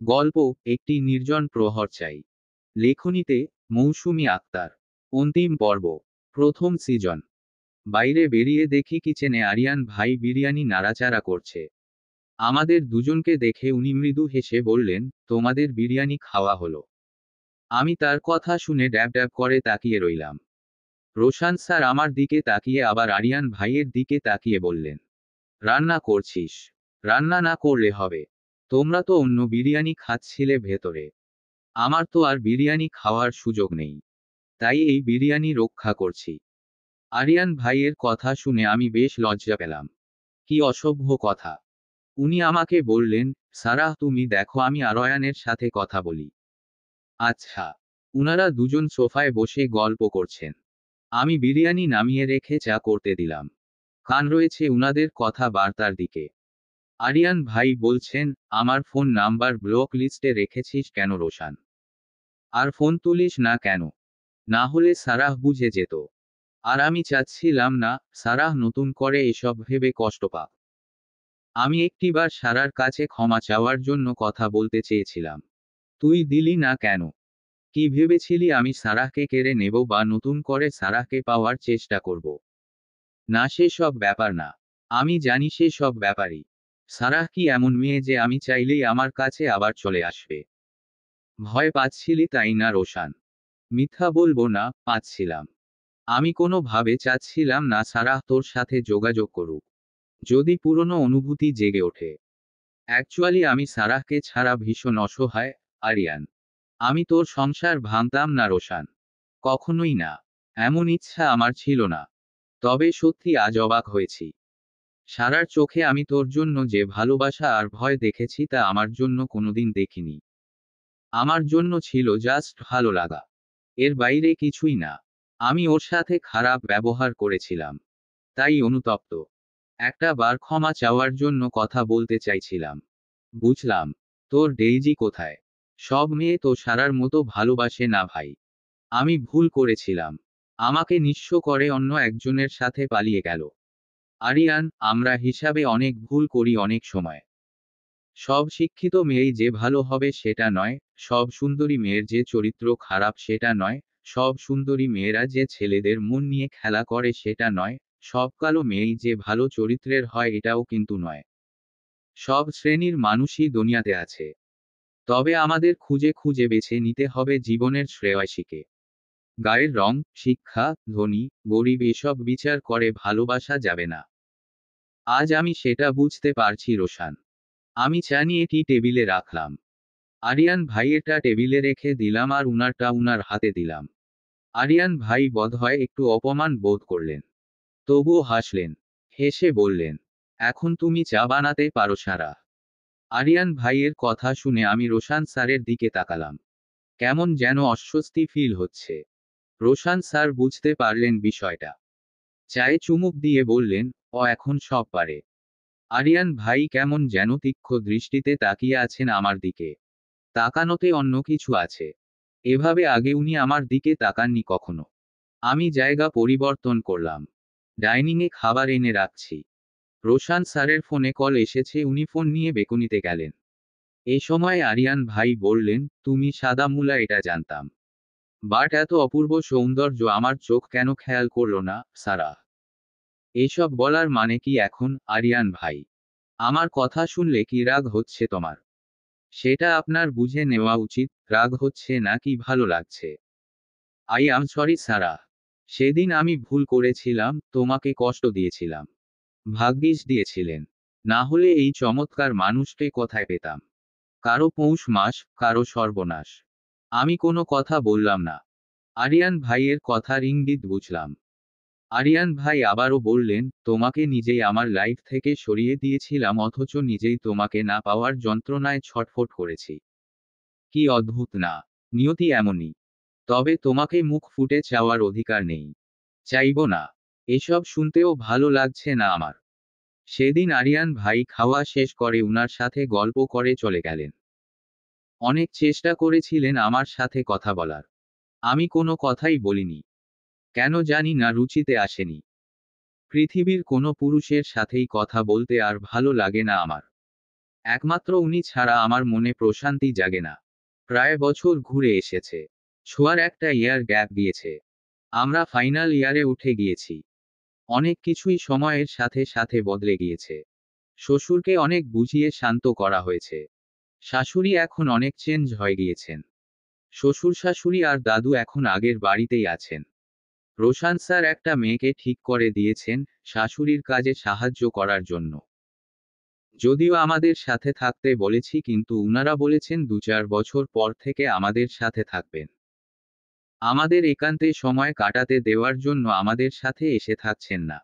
গল্প একটি নির্জন প্রহর চাই। লেখনীতে মৌসুমী আক্তার। অন্তিম পর্ব। প্রথম সিজন। বাইরে বেরিয়ে দেখি কিচেনে আরিয়ান ভাই বিরিয়ানি নাড়াচাড়া করছে। আমাদের দুজনকে দেখে উনি মৃদু হেসে বললেন, তোমাদের বিরিয়ানি খাওয়া হলো। আমি তার কথা শুনে ড্যাব ড্যাব করে তাকিয়ে রইলাম। রোশান স্যার আমার দিকে তাকিয়ে আবার আরিয়ান ভাইয়ের দিকে তাকিয়ে বললেন, রান্না করছিস? রান্না না করলে হবে? তোমরা তো অন্য বিরিয়ানি খাচ্ছিলে ভেতরে। আমার তো আর বিরিয়ানি খাওয়ার সুযোগ নেই, তাই এই বিরিয়ানি রক্ষা করছি। আরিয়ান ভাইয়ের কথা শুনে আমি বেশ লজ্জা পেলাম। কি অসভ্য কথা! উনি আমাকে বললেন, সারাহ তুমি দেখো আমি আরয়ানের সাথে কথা বলি। আচ্ছা। উনারা দুজন সোফায় বসে গল্প করছেন। আমি বিরিয়ানি নামিয়ে রেখে চা করতে দিলাম। কান রয়েছে উনাদের কথা বার্তার দিকে। আরিয়ান ভাই বলছেন, আমার ফোন নাম্বার ব্লক লিস্টে রেখেছিস কেন রোশান? আর ফোন তুলিস না কেন? না হলে সারাহ বুঝে যেত। আর আমি চাচ্ছিলাম না সারাহ নতুন করে এসব ভেবে কষ্ট পাক। আমি একটিবার সারার কাছে ক্ষমা চাওয়ার জন্য কথা বলতে চেয়েছিলাম। তুই দিলি না কেন? কি ভেবেছিলি আমি সারাহকে কেড়ে নেব বা নতুন করে সারাহকে পাওয়ার চেষ্টা করব? না, সে সব ব্যাপার না। আমি জানি সে সব ব্যাপারই। সারাহ কি এমন মেয়ে যে আমি চাইলেই আমার কাছে আবার চলে আসবে? ভয় পাচ্ছিলি তাই না রোশান? মিথ্যা বলবো না, পাচ্ছিলাম। আমি কোনোভাবে চাচ্ছিলাম না সারাহ তোর সাথে যোগাযোগ করুক। যদি পুরনো অনুভূতি জেগে ওঠে। অ্যাকচুয়ালি আমি সারাহকে ছাড়া ভীষণ অসহায়, আরিয়ান। আমি তোর সংসার ভাঙতাম না রোশান। কখনোই না। এমন ইচ্ছা আমার ছিল না। তবে সত্যি আজ অবাক হয়েছি। সারার চোখে আমি তোর জন্য যে ভালোবাসা আর ভয় দেখেছি তা আমার জন্য কোনোদিন দেখিনি। আমার জন্য ছিল জাস্ট ভালো লাগা। এর বাইরে কিছুই না। আমি ওর সাথে খারাপ ব্যবহার করেছিলাম। তাই অনুতপ্ত। একটা বার ক্ষমা চাওয়ার জন্য কথা বলতে চাইছিলাম। বুঝলাম। তোর ডেইজি কোথায়? সব মেয়ে তো সারার মতো ভালোবাসে না ভাই। আমি ভুল করেছিলাম। আমাকে নিঃস্ব করে অন্য একজনের সাথে পালিয়ে গেল। আরিয়ান, আমরা হিসাবে অনেক ভুল করি অনেক সময়। সব শিক্ষিত মেয়েই যে ভালো হবে সেটা নয়, সব সুন্দরী মেয়ের যে চরিত্র খারাপ সেটা নয়, সব সুন্দরী মেয়েরা যে ছেলেদের মন নিয়ে খেলা করে সেটা নয়, সব কালো মেয়েই যে ভালো চরিত্রের হয় এটাও কিন্তু নয়। সব শ্রেণীর মানুষই দুনিয়াতে আছে। তবে আমাদের খুঁজে খুঁজে বেছে নিতে হবে জীবনের শ্রেয়সীকে। গায়ের রং, শিক্ষা, ধনী, গরিব এসব বিচার করে ভালোবাসা যাবে না। আজ আমি সেটা বুঝতে পারছি রোশান। আমি চা নিয়ে টি টেবিলে রাখলাম। আরিয়ান ভাইয়েরটা টেবিলে রেখে দিলাম আর উনারটা উনার হাতে দিলাম। আরিয়ান ভাই বোধহয় একটু অপমান বোধ করলেন। তবুও হাসলেন। হেসে বললেন, এখন তুমি চা বানাতে পারো সারা। আরিয়ান ভাইয়ের কথা শুনে আমি রোশান স্যারের দিকে তাকালাম। কেমন যেন অস্বস্তি ফিল হচ্ছে। রোশান স্যার বুঝতে পারলেন বিষয়টা। চায়ে চুমুক দিয়ে বললেন, ও এখন সব পারে। আরিয়ান ভাই কেমন যেন তীক্ষ্ণ দৃষ্টিতে তাকিয়ে আছেন আমার দিকে। তাকানোতে অন্য কিছু আছে। এভাবে আগে উনি আমার দিকে তাকাননি কখনো। আমি জায়গা পরিবর্তন করলাম। ডাইনিংয়ে খাবার এনে রাখছি। রোশান স্যারের ফোনে কল এসেছে, উনি ফোন নিয়ে বেকুনিতে গেলেন। এ সময় আরিয়ান ভাই বললেন, তুমি সাদা মূলা এটা জানতাম। বাট এত অপূর্ব সৌন্দর্য আমার চোখ কেন খেয়াল করলো না, সারা? এসব বলার মানে কি এখন, আরিয়ান ভাই? আমার কথা শুনলে কি রাগ হচ্ছে তোমার? সেটা আপনার বুঝে নেওয়া উচিত, রাগ হচ্ছে না কি ভালো লাগছে। আই অ্যাম সরি সারা। সেদিন আমি ভুল করেছিলাম, তোমাকে কষ্ট দিয়েছিলাম। ভাগ্যিস দিয়েছিলেন। না হলে এই চমৎকার মানুষকে কোথায় পেতাম? কারো পৌষ মাস, কারো সর্বনাশ। আমি কোনো কথা বললাম না। আরিয়ান ভাইয়ের কথার ইঙ্গিত বুঝলাম। আরিয়ান ভাই আবারও বললেন, তোমাকে নিজেই আমার লাইফ থেকে সরিয়ে দিয়েছিলাম অথচ নিজেই তোমাকে না পাওয়ার যন্ত্রণায় ছটফট করেছি। কি অদ্ভুত না? নিয়তি এমনই। তবে তোমাকে মুখ ফুটে চাওয়ার অধিকার নেই। চাইবো না। এসব শুনতেও ভালো লাগছে না আমার। সেদিন আরিয়ান ভাই খাওয়া শেষ করে উনার সাথে গল্প করে চলে গেলেন। অনেক চেষ্টা করেছিলেন আমার সাথে কথা বলার। আমি কোনো কথাই বলিনি। কেন জানি না, রুচিতে আসেনি। পৃথিবীর কোনো পুরুষের সাথেই কথা বলতে আর ভালো লাগে না আমার। একমাত্র উনি ছাড়া আমার মনে প্রশান্তি জাগে না। প্রায় বছর ঘুরে এসেছে। ছোঁয়ার একটা ইয়ার গ্যাপ গিয়েছে। আমরা ফাইনাল ইয়ারে উঠে গিয়েছি। অনেক কিছুই সময়ের সাথে সাথে বদলে গিয়েছে। শ্বশুরকে অনেক বুঝিয়ে শান্ত করা হয়েছে। শাশুড়ি এখন অনেক চেঞ্জ হয়ে গিয়েছেন। শ্বশুর শাশুড়ি আর দাদু এখন আগের বাড়িতেই আছেন। রোশান স্যার একটা মেয়েকে ঠিক করে দিয়েছেন শাশুড়ির কাজে সাহায্য করার জন্য। যদিও আমাদের সাথে থাকতে বলেছি, কিন্তু উনারা বলেছেন 2-4 বছর পর থেকে আমাদের সাথে থাকবেন। আমাদের একান্তে সময় কাটাতে দেওয়ার জন্য আমাদের সাথে এসে থাকছেন না।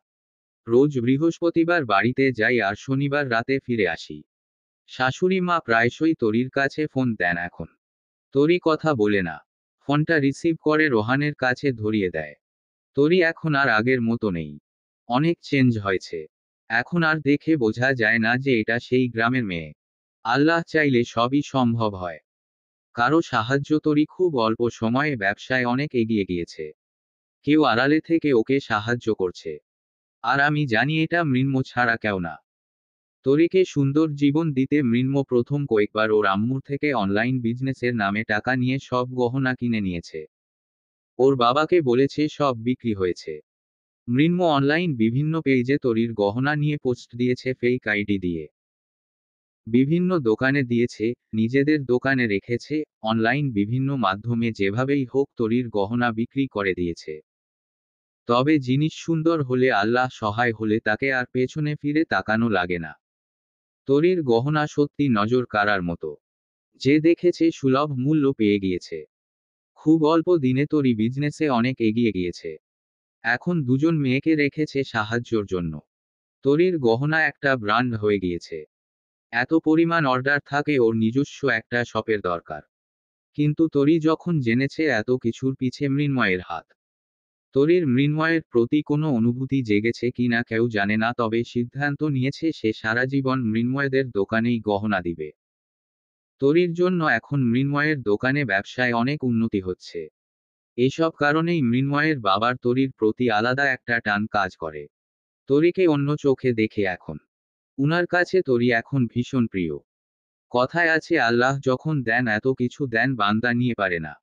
রোজ বৃহস্পতিবার বাড়িতে যাই আর শনিবার রাতে ফিরে আসি। শাশুড়ি মা প্রায়শই তরির কাছে ফোন দেন এখন। তরি কথা বলে না। ফোনটা রিসিভ করে রোহানের কাছে ধরিয়ে দেয়। তরি এখন আর আগের মতো নেই। অনেক চেঞ্জ হয়েছে। এখন আর দেখে বোঝা যায় না যে এটা সেই গ্রামের মেয়ে। আল্লাহ চাইলে সবই সম্ভব হয়। কারো সাহায্য তরি খুব অল্প সময়ে ব্যবসায় অনেক এগিয়ে গিয়েছে। কেউ আড়ালে থেকে ওকে সাহায্য করছে। আর আমি জানি এটা মৃন্ম ছাড়া কেউ না। তরিকে সুন্দর জীবন দিতে মৃন্ম প্রথম কয়েকবার ওর আম্মুর থেকে অনলাইন বিজনেসের নামে টাকা নিয়ে সব গহনা কিনে নিয়েছে। ওর বাবাকে বলেছে সব বিক্রি হয়েছে। মৃন্ম অনলাইন বিভিন্ন পেজে তরির গহনা নিয়ে পোস্ট দিয়েছে ফেক আইডি দিয়ে। বিভিন্ন দোকানে দিয়েছে, নিজেদের দোকানে রেখেছে, অনলাইন বিভিন্ন মাধ্যমে যেভাবেই হোক তরির গহনা বিক্রি করে দিয়েছে। তবে জিনিস সুন্দর হলে, আল্লাহ সহায় হলে তাকে আর পেছনে ফিরে তাকানো লাগে না। তরির গহনা সত্যি নজর কাড়ার মতো। যে দেখেছে সুলভ মূল্য পেয়ে গিয়েছে। খুব অল্প দিনে তরি বিজনেসে অনেক এগিয়ে গিয়েছে। এখন দুজন মেয়েকে রেখেছে সাহায্যর জন্য। তরির গহনা একটা ব্র্যান্ড হয়ে গিয়েছে। এত পরিমাণ অর্ডার থাকে ওর নিজস্ব একটা শপের দরকার। কিন্তু তরি যখন জেনেছে এত কিছুর পিছে মৃন্ময়ের হাত। তরির মৃন্ময়ের প্রতি কোনো অনুভূতি জেগেছে কিনা কেউ জানে না, তবে সিদ্ধান্ত নিয়েছে সে সারা জীবন মৃন্ময়দের দোকানেই গহনা দিবে। তরির জন্য এখন মৃন্ময়ের দোকানে ব্যবসায় অনেক উন্নতি হচ্ছে। এইসব কারণেই মৃন্ময়ের বাবার তরির প্রতি আলাদা একটা টান কাজ করে। তরিকে অন্য চোখে দেখে এখন। উনার কাছে তরি এখন ভীষণ প্রিয়। কথায় আছে, আল্লাহ যখন দেন এত কিছু দেন বান্দা নিয়ে পারে না।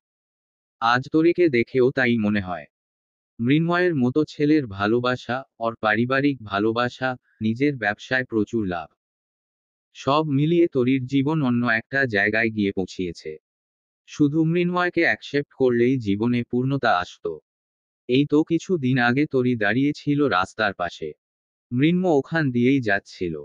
আজ তরিকে দেখেও তাই মনে হয়। মৃন্ময়ের মতো ছেলের ভালোবাসা, ওর পারিবারিক ভালোবাসা, নিজের ব্যবসায় প্রচুর লাভ, সব মিলিয়ে তরির জীবন অন্য একটা জায়গায় গিয়ে পৌঁছিয়েছে। শুধু মৃন্ময়কে অ্যাকসেপ্ট করলেই জীবনে পূর্ণতা আসত। এই তো কিছু দিন আগে তরি দাঁড়িয়েছিল রাস্তার পাশে। মৃন্ম ওখান দিয়েই যাচ্ছিল।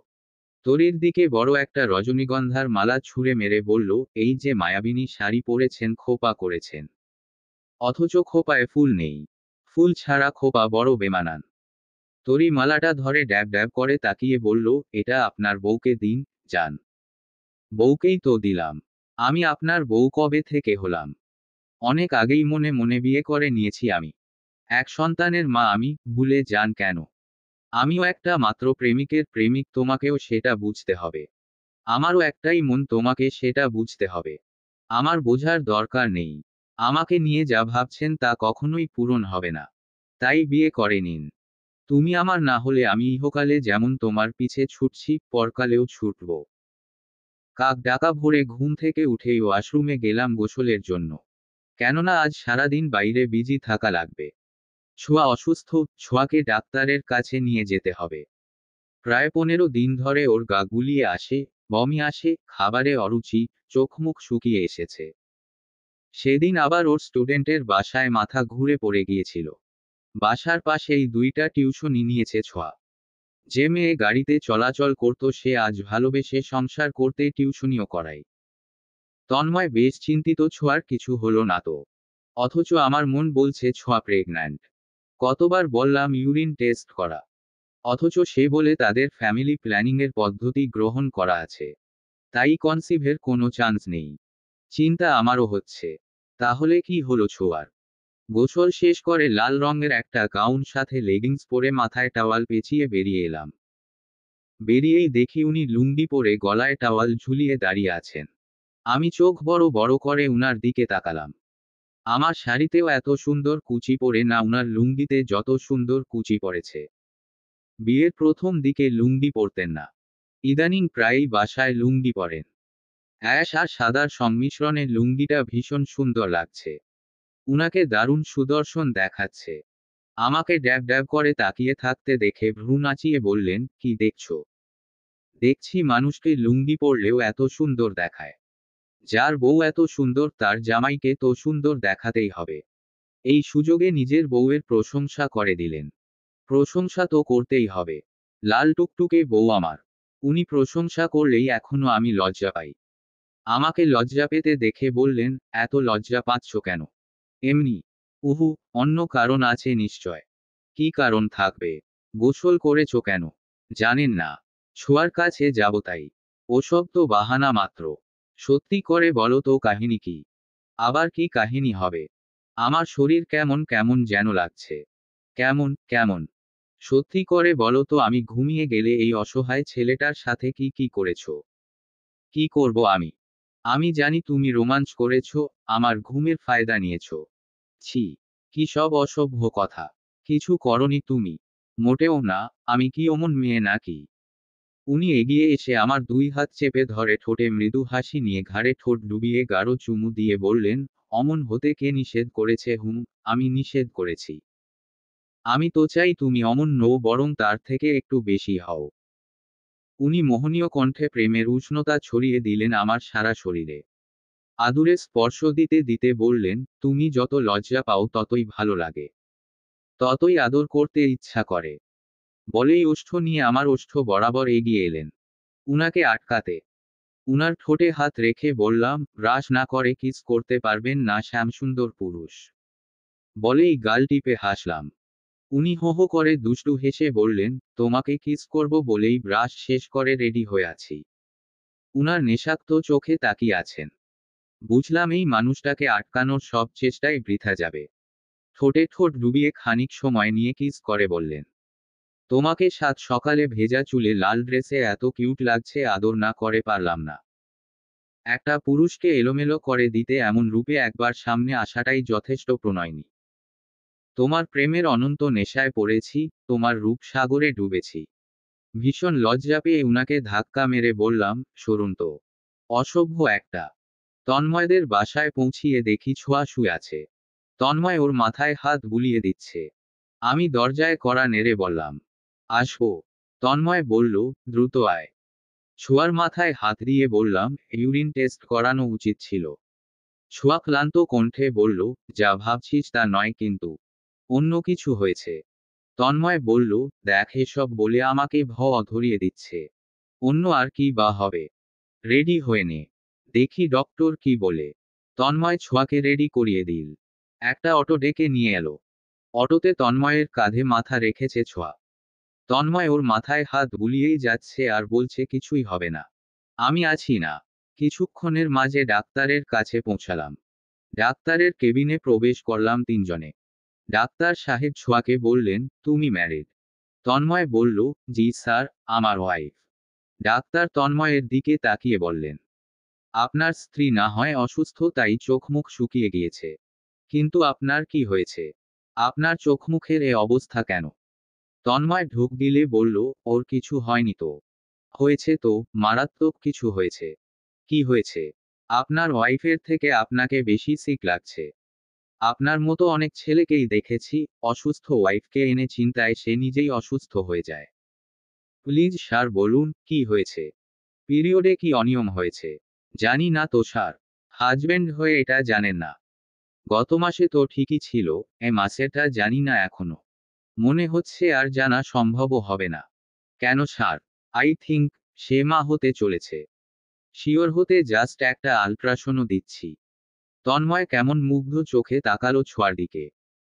তরির দিকে বড় একটা রজনীগন্ধার মালা ছুঁড়ে মেরে বলল, এই যে মায়াবিনী শাড়ি পরেছেন, খোপা করেছেন। অথচ খোপায় ফুল নেই। ফুল ছাড়া খোপা বড় বেমানান। তরি মালাটা ধরে ড্যাব ড্যাব করে তাকিয়ে বলল, এটা আপনার বউকে দিন, যান। বউকেই তো দিলাম। আমি আপনার বউ কবে থেকে হলাম? অনেক আগেই মনে মনে বিয়ে করে নিয়েছি আমি। এক সন্তানের মা আমি, ভুলে যান কেন? আমিও একটা মাত্র প্রেমিকের প্রেমিক, তোমাকেও সেটা বুঝতে হবে। আমারও একটাই মন, তোমাকে সেটা বুঝতে হবে। আমার বোঝার দরকার নেই। আমাকে নিয়ে যা ভাবছেন তা কখনোই পূরণ হবে না। তাই বিয়ে করে নিন। তুমি আমার না হলে আমি ইহকালে যেমন তোমার পিছে ছুটছি, পরকালেও ছুটব। কাক ডাকা ভোরে ঘুম থেকে উঠেই ওয়াশরুমে গেলাম গোসলের জন্য। কেননা আজ সারাদিন বাইরে বিজি থাকা লাগবে। ছোঁয়া অসুস্থ, ছোঁয়াকে ডাক্তারের কাছে নিয়ে যেতে হবে। প্রায় 15 দিন ধরে ওর গা গুলিয়ে আসে, বমি আসে, খাবারে অরুচি, চোখ মুখ শুকিয়ে এসেছে। সেদিন আবার ওর স্টুডেন্টের বাসায় মাথা ঘুরে পড়ে গিয়েছিল। বাসার পাশেই 2টা টিউশনি নিয়েছে ছোঁয়া। যে মেয়ে গাড়িতে চলাচল করত সে আজ ভালোবেসে সংসার করতে টিউশনিও করায়। তন্ময় বেশ চিন্তিত, ছোঁয়ার কিছু হলো না তো। অথচ আমার মন বলছে ছোঁয়া প্রেগন্যান্ট। কতবার বললাম ইউরিন টেস্ট করা। অথচ সে বলে তাদের ফ্যামিলি প্ল্যানিংয়ের পদ্ধতি গ্রহণ করা আছে। তাই কনসিভের কোনো চান্স নেই। চিন্তা আমারও হচ্ছে, তাহলে কি হলো ছোঁয়ার? গোসল শেষ করে লাল রঙের একটা গাউন সাথে লেগিংস পরে মাথায় টাওয়াল পেঁচিয়ে বেরিয়ে এলাম। বেরিয়েই দেখি উনি লুঙ্গি পরে গলায় টাওয়াল ঝুলিয়ে দাঁড়িয়ে আছেন। আমি চোখ বড় বড় করে উনার দিকে তাকালাম। আমার শাড়িতেও এত সুন্দর কুচি পরে না, উনার লুঙ্গিতে যত সুন্দর কুচি পড়েছে। বিয়ের প্রথম দিকে লুঙ্গি পরতেন না। ইদানিং প্রায়ই বাসায় লুঙ্গি পরেন। অ্যাশ আর সাদার সংমিশ্রণে লুঙ্গিটা ভীষণ সুন্দর লাগছে। উনাকে দারুণ সুদর্শন দেখাচ্ছে। আমাকে ড্যাব ড্যাব করে তাকিয়ে থাকতে দেখে ভ্রু নাচিয়ে বললেন, কি দেখছো? দেখছি মানুষকে লুঙ্গি পরলেও এত সুন্দর দেখায়। যার বউ এত সুন্দর তার জামাইকে তো সুন্দর দেখাতেই হবে। এই সুযোগে নিজের বউয়ের প্রশংসা করে দিলেন। প্রশংসা তো করতেই হবে। লাল টুকটুকে বউ আমার। উনি প্রশংসা করলেই এখনো আমি লজ্জা পাই। আমাকে লজ্জা পেতে দেখে বললেন, এত লজ্জা পাচ্ছ কেন? এমনি। উহু, অন্য কারণ আছে নিশ্চয়। কি কারণ থাকবে? গোসল করেছো কেন? জানেন না। ছোঁয়ার কাছে যাব তাই। ওসব তো বাহানা মাত্র। সত্যি করে বলো তো কাহিনী কি? আবার কি কাহিনী হবে? আমার শরীর কেমন কেমন যেন লাগছে। কেমন কেমন? সত্যি করে বলো তো আমি ঘুমিয়ে গেলে এই অসহায় ছেলেটার সাথে কি কি করেছো? কি করব আমি? আমি জানি তুমি রোমাঞ্চ করেছো, আমার ঘুমের ফায়দা নিয়েছো। ছি! কি সব অসভ্য কথা! কিছু করনি তুমি। মোটেও না, আমি কি অমন মেয়ে নাকি? উনি এগিয়ে এসে আমার 2 হাত চেপে ধরে ঠোঁটে মৃদু হাসি নিয়ে ঘাড়ে ঠোঁট ডুবিয়ে গাঢ় চুমু দিয়ে বললেন, অমন হতে কে নিষেধ করেছে হুম, আমি নিষেধ করেছি। আমি তো চাই তুমি অমন নও বরং তার থেকে একটু বেশি হও। উনি মোহনীয় কণ্ঠে প্রেমের উষ্ণতা ছড়িয়ে দিলেন আমার সারা শরীরে। আদুরে স্পর্শ দিতে দিতে বললেন, তুমি যত লজ্জা পাও ততই ভালো লাগে। ততই আদর করতে ইচ্ছা করে। বলেই ওষ্ঠ নিয়ে আমার ওষ্ঠ বরাবর এগিয়ে এলেন। উনাকে আটকাতে। উনার ঠোঁটে হাত রেখে বললাম, ব্রাশ না করে কিস করতে পারবেন না শ্যামসুন্দর পুরুষ। বলেই গাল টিপে হাসলাম। উনি হো হো করে দুষ্টু হেসে বললেন, তোমাকে কিস করব বলেই ব্রাশ শেষ করে রেডি হয়ে আছি। উনার নেশাক্ত চোখে তাকিয়ে আছেন। বুঝলাম এই মানুষটাকে আটকানোর সব চেষ্টাই বৃথা যাবে। ঠোঁটে ঠোঁট ডুবিয়ে খানিক সময় নিয়ে কিস করে বললেন, তোমাকে সাত সকালে ভেজা চুলে লাল ড্রেসে এত কিউট লাগছে আদর না করে পারলাম না। একটা পুরুষকে এলোমেলো করে দিতে এমন রূপে একবার সামনে আসাটাই যথেষ্ট প্রণয়নী। তোমার প্রেমের অনন্ত নেশায় পড়েছি, তোমার রূপ সাগরে ডুবেছি। ভীষণ লজ্জা পেয়ে উনাকে ধাক্কা মেরে বললাম, সরুন তো। অসভ্য একটা। তন্ময়দের বাসায় পৌঁছিয়ে দেখি ছোঁয়া শুয়ে আছে। তন্ময় ওর মাথায় হাত বুলিয়ে দিচ্ছে। আমি দরজায় কড়া নেড়ে বললাম, আসবো? তন্ময় বলল, দ্রুত আয়। ছোঁয়ার মাথায় হাত দিয়ে বললাম, ইউরিন টেস্ট করানো উচিত ছিল। ছোঁয়া ক্লান্ত কণ্ঠে বলল, যা ভাবছিস তা নয় কিন্তু। অন্য কিছু হয়েছে। তন্ময় বলল, দেখ এসব বলে আমাকে ধরিয়ে দিচ্ছে। অন্য আর কি বা হবে? রেডি হয়ে নে। দেখি ডক্টর কি বলে। তন্ময় ছোঁয়াকে রেডি করিয়ে দিল। একটা অটো ডেকে নিয়ে এলো। অটোতে তন্ময়ের কাঁধে মাথা রেখেছে ছোঁয়া। তন্ময় ওর মাথায় হাত বুলিয়েই যাচ্ছে আর বলছে কিছুই হবে না। আমি আছি না। কিছুক্ষণের মাঝে ডাক্তারের কাছে পৌঁছালাম। ডাক্তারের কেবিনে প্রবেশ করলাম তিনজনে। ডাক্তার সাহেব ছোঁয়াকে বললেন, তুমি ম্যারিড? তন্ময় বলল, জি স্যার, আমার ওয়াইফ। ডাক্তার তন্ময়ের দিকে তাকিয়ে বললেন, আপনার স্ত্রী না হয় অসুস্থ তাই চোখ মুখ শুকিয়ে গিয়েছে। কিন্তু আপনার কি হয়েছে? আপনার চোখ মুখের এ অবস্থা কেন? তন্ময় ঢোক গিলে বলল, ওর কিছু হয়নি তো। হয়েছে তো, মারাত্মক কিছু হয়েছে। কি হয়েছে? আপনার ওয়াইফের থেকে আপনাকে বেশি সিক লাগছে। আপনার মতো অনেক ছেলেকেই দেখেছি, অসুস্থ ওয়াইফকে এনে চিন্তায় সে নিজেই অসুস্থ হয়ে যায়। প্লিজ স্যার বলুন, কি হয়েছে? পিরিয়ডে কি অনিয়ম হয়েছে? জানি না তো স্যার। হাজবেন্ড হয়ে এটা জানেন না? গত মাসে তো ঠিকই ছিল, এ মাসেরটা জানি না এখনো। মনে হচ্ছে আর জানা সম্ভবও হবে না। কেন স্যার? আই থিংক সে মা হতে চলেছে। শিওর হতে জাস্ট একটা আল্ট্রাসোনো দিচ্ছি। তন্ময় কেমন মুগ্ধ চোখে তাকালো ছোঁয়ার দিকে।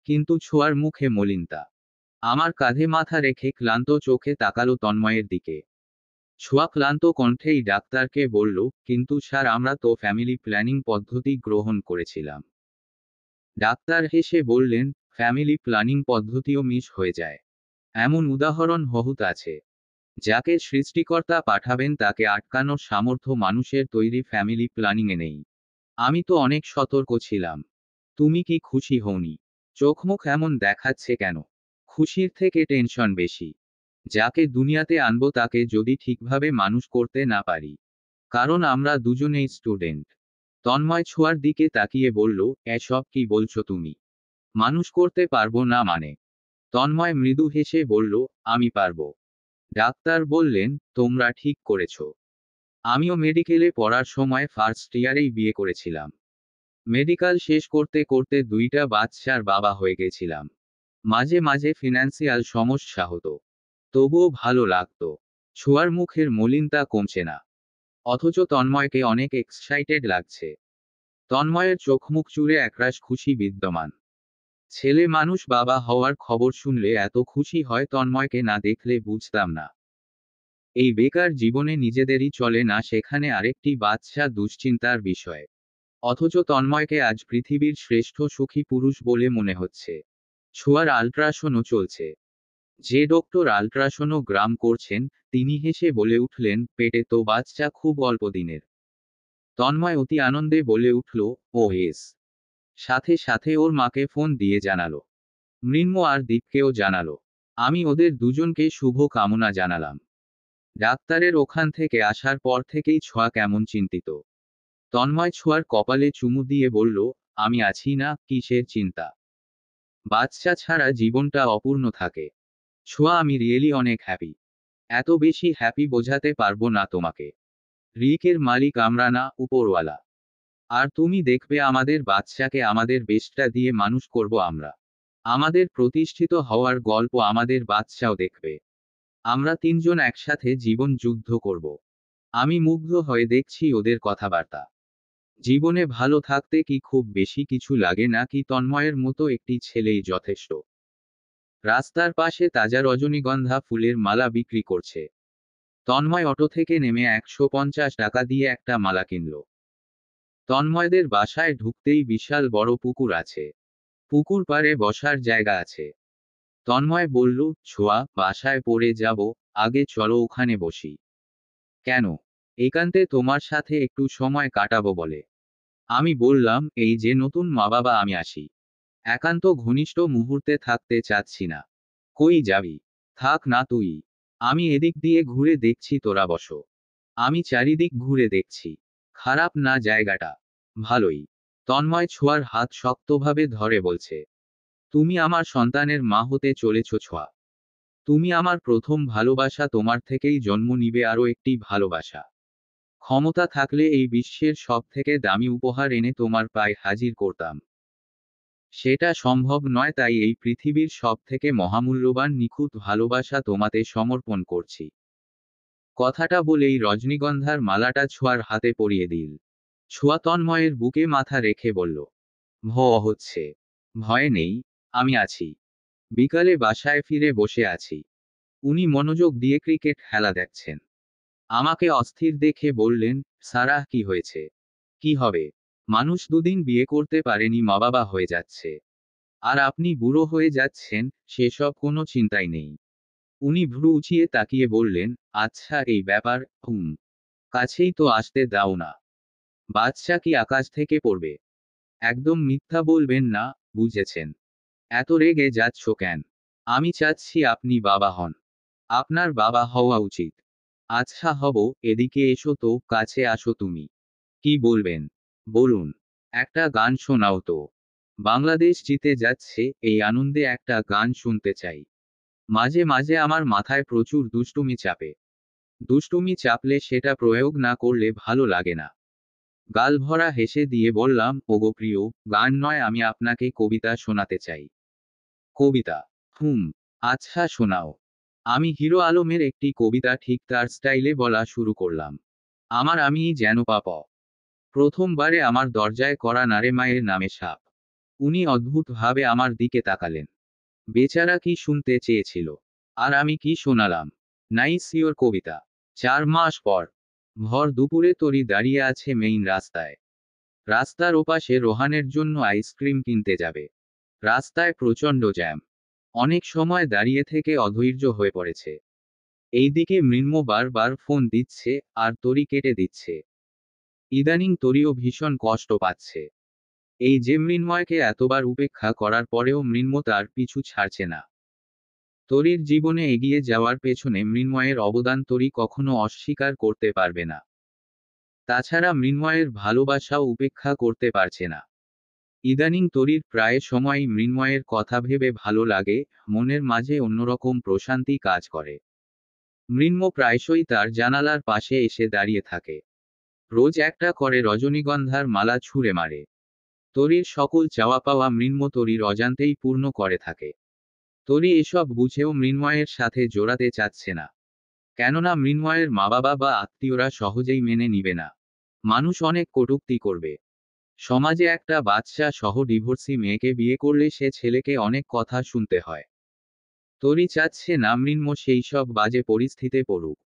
কিন্তু ছোঁয়ার মুখে মলিনতা। আমার কাঁধে মাথা রেখে ক্লান্ত চোখে তাকালো তন্ময়ের দিকে। ছোঁয়া ক্লান্ত কণ্ঠেই ডাক্তারকে বলল, কিন্তু স্যার আমরা তো ফ্যামিলি প্ল্যানিং পদ্ধতি গ্রহণ করেছিলাম। ডাক্তার হেসে বললেন, ফ্যামিলি প্ল্যানিং পদ্ধতিও মিস হয়ে যায়। এমন উদাহরণ বহুত আছে। যাকে সৃষ্টিকর্তা পাঠাবেন তাকে আটকানোর সামর্থ্য মানুষের তৈরি ফ্যামিলি প্ল্যানিংয়ে নেই। আমি তো অনেক সতর্ক ছিলাম। তুমি কি খুশি হওনি? চোখ মুখ এমন দেখাচ্ছে কেন? খুশির থেকে টেনশন বেশি। যাকে দুনিয়াতে আনবো তাকে যদি ঠিকভাবে মানুষ করতে না পারি। কারণ আমরা দুজনেই স্টুডেন্ট। তন্ময় ছোঁয়ার দিকে তাকিয়ে বলল, এসব কি বলছো তুমি? মানুষ করতে পারবো না মানে? তন্ময় মৃদু হেসে বলল, আমি পারবো। ডাক্তার বললেন, তোমরা ঠিক করেছ। আমিও মেডিকেলে পড়ার সময় ফার্স্ট ইয়ারেই বিয়ে করেছিলাম। মেডিকেল শেষ করতে করতে দুইটা বাচ্চার বাবা হয়ে গেছিলাম। মাঝে মাঝে ফিনান্সিয়াল সমস্যা হতো, তবুও ভালো লাগতো। ছোঁয়ার মুখের মলিনতা কমছে না, অথচ তন্ময়কে অনেক এক্সাইটেড লাগছে। তন্ময়ের চোখমুখ জুড়ে একরাশ খুশি বিদ্যমান। ছেলে মানুষ বাবা হওয়ার খবর শুনলে এত খুশি হয় তন্ময়কে না দেখলে বুঝতাম না। এই বেকার জীবনে নিজেদেরই চলে না, সেখানে আরেকটি বাচ্চা দুশ্চিন্তার বিষয়। অথচ তন্ময়কে আজ পৃথিবীর শ্রেষ্ঠ সুখী পুরুষ বলে মনে হচ্ছে। ছোঁয়ার আল্ট্রাসোনও চলছে। যে ডক্টর আল্ট্রাসোনোগ্রাম করছেন, তিনি হেসে বলে উঠলেন, পেটে তো বাচ্চা খুব অল্প দিনের। তন্ময় অতি আনন্দে বলে উঠল, ও এস। সাথে সাথে ওর মাকে ফোন দিয়ে জানালো। মৃন্ময় আর দীপকেও জানালো। আমি ওদের দুজনকে শুভ কামনা জানালাম। ডাক্তারের ওখান থেকে আসার পর থেকেই ছোঁয়া কেমন চিন্তিত। তন্ময় ছোঁয়ার কপালে চুমু দিয়ে বলল, আমি আছি না, কিসের চিন্তা? বাচ্চা ছাড়া জীবনটা অপূর্ণ থাকে। ছোঁয়া, আমি রিয়েলি অনেক হ্যাপি। এত বেশি হ্যাপি বোঝাতে পারবো না তোমাকে। রিকের মালিক আমরা না, উপরওয়ালা। আর তুমি দেখবে আমাদের বাচ্চাকে আমাদের বেস্টটা দিয়ে মানুষ করব আমরা। আমাদের প্রতিষ্ঠিত হওয়ার গল্প আমাদের বাচ্চাও দেখবে। আমরা তিনজন একসাথে জীবন যুদ্ধ করব। আমি মুগ্ধ হয়ে দেখছি ওদের কথাবার্তা। জীবনে ভালো থাকতে কি খুব বেশি কিছু লাগে নাকি তন্ময়ের মতো একটি ছেলেই যথেষ্ট? রাস্তার পাশে তাজা রজনীগন্ধা ফুলের মালা বিক্রি করছে। তন্ময় অটো থেকে নেমে 150 টাকা দিয়ে একটা মালা কিনল। তন্ময়দের বাসায় ঢুকতেই বিশাল বড় পুকুর আছে। পুকুর পাড়ে বসার জায়গা আছে। তন্ময় বলল, ছোঁয়া, বাসায় পড়ে যাব, আগে চলো ওখানে বসি। কেন? একান্তে তোমার সাথে একটু সময় কাটাবো বলে। আমি বললাম, এই যে নতুন মা বাবা, আমি আসি। একান্ত ঘনিষ্ঠ মুহূর্তে থাকতে চাচ্ছি না। কই যাবি? থাক না তুই। আমি এদিক দিয়ে ঘুরে দেখছি, তোরা বসো। আমি চারিদিক ঘুরে দেখছি। খারাপ না জায়গাটা? ভালোই। তন্ময় ছোঁয়ার হাত শক্তভাবে ধরে বলছে, তুমি আমার সন্তানের মা হতে চলেছ ছোঁয়া। তুমি আমার প্রথম ভালোবাসা, তোমার থেকেই জন্ম নিবে আরও একটি ভালোবাসা। ক্ষমতা থাকলে এই বিশ্বের সব থেকে দামি উপহার এনে তোমার পায়ে হাজির করতাম। সেটা সম্ভব নয়, তাই এই পৃথিবীর সব থেকে মহামূল্যবান নিখুঁত ভালোবাসা তোমাতে সমর্পণ করছি। কথাটা বলেই রজনীগন্ধার মালাটা ছোঁয়ার হাতে পরিয়ে দিল। ছোঁয়া তন্ময়ের বুকে মাথা রেখে বলল, ভয় হচ্ছে। ভয় নেই, আমি আছি। বিকালে বাসায় ফিরে বসে আছি। উনি মনোযোগ দিয়ে ক্রিকেট খেলা দেখছেন। আমাকে অস্থির দেখে বললেন, সারাহ, কি হয়েছে? কি হবে? মানুষ দুদিন বিয়ে করতে পারেনি, মা বাবা হয়ে যাচ্ছে। আর আপনি বুড়ো হয়ে যাচ্ছেন, সেসব কোনো চিন্তাই নেই। উনি ভ্রু উঁচিয়ে তাকিয়ে বললেন, আচ্ছা এই ব্যাপার, কাছেই তো আসতে দাও না। বাচ্চা কি আকাশ থেকে পড়বে? একদম মিথ্যা বলবেন না, বুঝেছেন? এত রেগে যাচ্ছ কেন? আমি চাচ্ছি আপনি বাবা হন। আপনার বাবা হওয়া উচিত। আচ্ছা হব, এদিকে এসো তো, কাছে আসো তুমি। কি বলবেন? বলুন। একটা গান শোনাও তো। বাংলাদেশ জিতে যাচ্ছে, এই আনন্দে একটা গান শুনতে চাই। মাঝে মাঝে আমার মাথায় প্রচুর দুষ্টুমি চাপে। দুষ্টুমি চাপলে সেটা প্রয়োগ না করলে ভালো লাগে না। গালভরা হেসে দিয়ে বললাম, ওগো প্রিয়, গান নয়, আমি আপনাকে কবিতা শোনাতে চাই। কবিতা? আচ্ছা শোনাও। আমি হিরো আলমের একটি কবিতা ঠিক তার স্টাইলে বলা শুরু করলাম। আমিই যেন পাপ। প্রথমবারে আমার দরজায় করা নাড়ে মায়ের নামে সাপ। উনি অদ্ভুতভাবে আমার দিকে তাকালেন। বেচারা কি শুনতে চেয়েছিল? আর আমি কি শোনালাম? নাইস ইওর কবিতা। 4 মাস পর ভর দুপুরে তরি দাঁড়িয়ে আছে মেইন রাস্তায়। রাস্তার ওপাশে রোহানের জন্য আইসক্রিম কিনতে যাবে। রাস্তায় প্রচণ্ড জ্যাম। অনেক সময় দাঁড়িয়ে থেকে অধৈর্য হয়ে পড়েছে। এইদিকে মৃন্ময় বারবার ফোন দিচ্ছে, আর তরি কেটে দিচ্ছে। ইদানিং তরিও ভীষণ কষ্ট পাচ্ছে। এই যে মৃন্ময়কে এতবার উপেক্ষা করার পরেও মৃন্ময় তার পিছু ছাড়ছে না। তরির জীবনে এগিয়ে যাওয়ার পেছনে মৃন্ময়ের অবদান তরি কখনো অস্বীকার করতে পারবে না। তাছাড়া মৃন্ময়ের ভালোবাসাও উপেক্ষা করতে পারছে না। ইদানিং তরির প্রায় সময়ই মৃন্ময়ের কথা ভেবে ভালো লাগে, মনের মাঝে অন্যরকম প্রশান্তি কাজ করে। মৃন্ময় প্রায়শই তার জানালার পাশে এসে দাঁড়িয়ে থাকে। রোজ একটা করে রজনীগন্ধার মালা ছুঁড়ে মারে। তরির সকল চাওয়া পাওয়া মৃন্ময় তরির অজান্তেই পূর্ণ করে থাকে। তরি এসব বুঝেও মৃন্ময়ের সাথে জোড়াতে চাচ্ছে না। কেননা মৃন্ময়ের মা বাবা বা আত্মীয়রা সহজেই মেনে নিবে না। মানুষ অনেক কটূক্তি করবে। সমাজে একটা বাচ্চা সহ ডিভোর্সি মেয়েকে বিয়ে করলে সে ছেলেকে অনেক কথা শুনতে হয়। তরি চাচ্ছে না মৃন্ময় সেই সব বাজে পরিস্থিতিতে পড়ুক।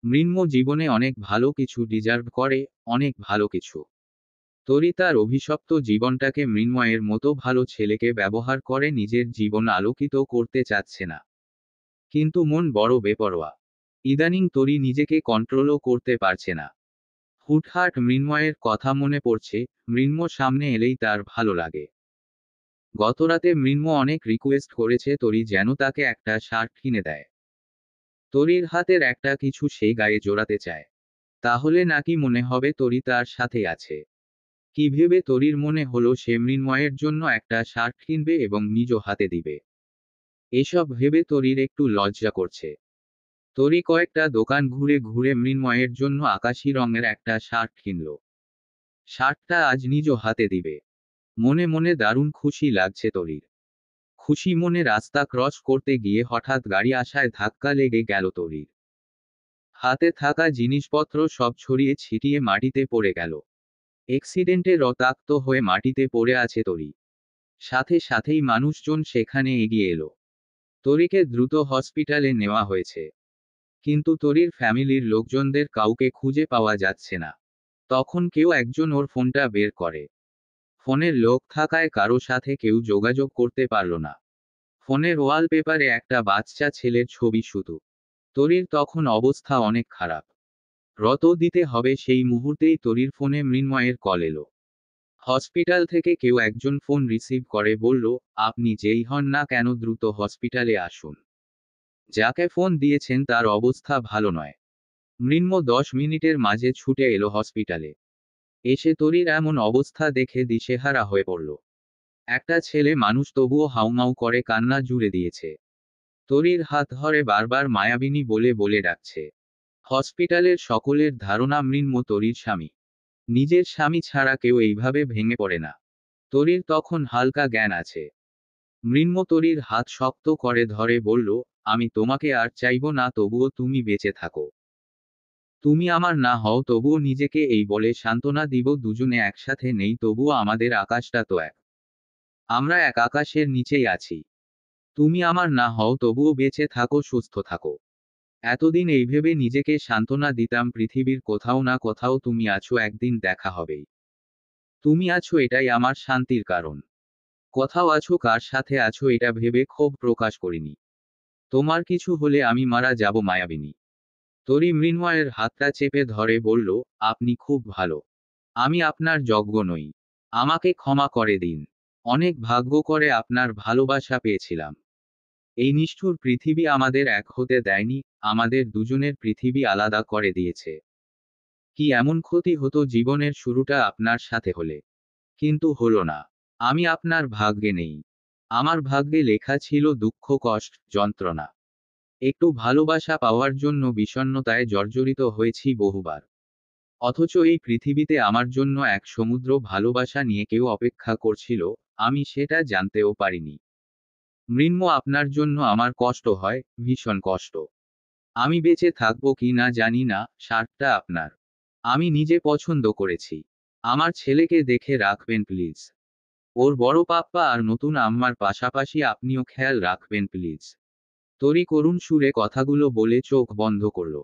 মৃন্ময় জীবনে অনেক ভালো কিছু ডিজার্ভ করে, অনেক ভালো কিছু। তরি তার অভিশপ্ত জীবনটাকে মৃন্ময়ের মতো ভালো ছেলেকে ব্যবহার করে নিজের জীবন আলোকিত করতে চাচ্ছে না। কিন্তু মন বড় বেপরোয়া। ইদানিং তরি নিজেকে কন্ট্রোলও করতে পারছে না। হুটহাট মৃন্ময়ের কথা মনে পড়ছে, মৃন্ময় সামনে এলেই তার ভালো লাগে। গতরাতে মৃন্ময় অনেক রিকোয়েস্ট করেছে তরি যেন তাকে একটা শার্ট কিনে দেয়। তরির হাতের একটা কিছু সে গায়ে জোড়াতে চায়। তাহলে নাকি মনে হবে তরি তার সাথে আছে। কি ভেবে তরির মনে হলো সে মৃন্ময়ের জন্য একটা শার্ট কিনবে এবং নিজ হাতে দিবে। এসব ভেবে তরির একটু লজ্জা করছে। তরি কয়েকটা দোকান ঘুরে ঘুরে মৃন্ময়ের জন্য আকাশী রঙের একটা শার্ট কিনল। শার্টটা আজ নিজ হাতে দিবে। মনে মনে দারুণ খুশি লাগছে তরির। খুশি মনে রাস্তা ক্রস করতে গিয়ে হঠাৎ গাড়ি আসায় ধাক্কা লেগে গেল তরির। হাতে থাকা জিনিসপত্র সব ছড়িয়ে ছিটিয়ে মাটিতে পড়ে গেল। অ্যাক্সিডেন্টে রক্তাক্ত হয়ে মাটিতে পড়ে আছে তরি। সাথে সাথেই মানুষজন সেখানে এগিয়ে এলো। তরিকে দ্রুত হসপিটালে নেওয়া হয়েছে। কিন্তু তরির ফ্যামিলির লোকজনদের কাউকে খুঁজে পাওয়া যাচ্ছে না। তখন কেউ একজন ওর ফোনটা বের করে। ফোনের লোক থাকায় কারো সাথে কেউ যোগাযোগ করতে পারল না। ফোনের ওয়ালপেপারে একটা বাচ্চা ছেলের ছবি শুধু। তরির তখন অবস্থা অনেক খারাপ। রত দিতে হবে সেই মুহূর্তেই তরির ফোনে মৃন্ময়ের কল এলো। হসপিটাল থেকে কেউ একজন ফোন রিসিভ করে বলল, আপনি যেই হন না কেন দ্রুত হসপিটালে আসুন। যাকে ফোন দিয়েছেন তার অবস্থা ভালো নয়। মৃন্ময় 10 মিনিটের মাঝে ছুটে এলো হসপিটালে। এসে তরির এমন অবস্থা দেখে দিশেহারা হয়ে পড়ল। একটা ছেলে মানুষ তবুও হাউমাউ করে কান্না জুড়ে দিয়েছে। তরির হাত ধরে বারবার মায়াবিনী বলে বলে ডাকছে। হসপিটালের সকলের ধারণা মৃন্ময় তরির স্বামী। নিজের স্বামী ছাড়া কেউ এইভাবে ভেঙে পড়ে না। তরির তখন হালকা জ্ঞান আছে। মৃন্ময় তরির হাত শক্ত করে ধরে বলল, আমি তোমাকে আর চাইব না, তবুও তুমি বেঁচে থাকো। তুমি আমার না হও তবুও নিজেকে এই বলে সান্ত্বনা দিব, দুজনে একসাথে নেই তবুও আমাদের আকাশটা তো এক। আমরা এক আকাশের নিচেই আছি। তুমি আমার না হও তবুও বেঁচে থাকো, সুস্থ থাকো। এতদিন এই ভেবে নিজেকে সান্ত্বনা দিতাম পৃথিবীর কোথাও না কোথাও তুমি আছো, একদিন দেখা হবেই। তুমি আছো এটাই আমার শান্তির কারণ। কোথাও আছো, কার সাথে আছো এটা ভেবে ক্ষোভ প্রকাশ করিনি। তোমার কিছু হলে আমি মারা যাব মায়াবিনী। তরি মৃন্ময়ের হাতটা চেপে ধরে বলল, আপনি খুব ভালো। আমি আপনার যোগ্য নই। আমাকে ক্ষমা করে দিন। অনেক ভাগ্য করে আপনার ভালোবাসা পেয়েছিলাম। এই নিষ্ঠুর পৃথিবী আমাদের এক হতে দেয়নি, আমাদের দুজনের পৃথিবী আলাদা করে দিয়েছে। কি এমন ক্ষতি হতো জীবনের শুরুটা আপনার সাথে হলে? কিন্তু হলো না। আমি আপনার ভাগ্যে নেই। আমার ভাগ্যে লেখা ছিল দুঃখ, কষ্ট, যন্ত্রণা। একটু ভালোবাসা পাওয়ার জন্য বিষণ্ণতায় জর্জরিত হয়েছি বহুবার। অথচ এই পৃথিবীতে আমার জন্য এক সমুদ্র ভালোবাসা নিয়ে কেউ অপেক্ষা করছিল, আমি সেটা জানতেও পারিনি। মৃন্ময় আপনার জন্য আমার কষ্ট হয়, ভীষণ কষ্ট। আমি বেঁচে থাকবো কি না জানি না, শার্টটা আপনার। আমি নিজে পছন্দ করেছি। আমার ছেলেকে দেখে রাখবেন প্লিজ। ওর বড় পাপ্পা আর নতুন আম্মার পাশাপাশি আপনিও খেয়াল রাখবেন প্লিজ। তরি করুণ সুরে কথাগুলো বলে চোখ বন্ধ করল।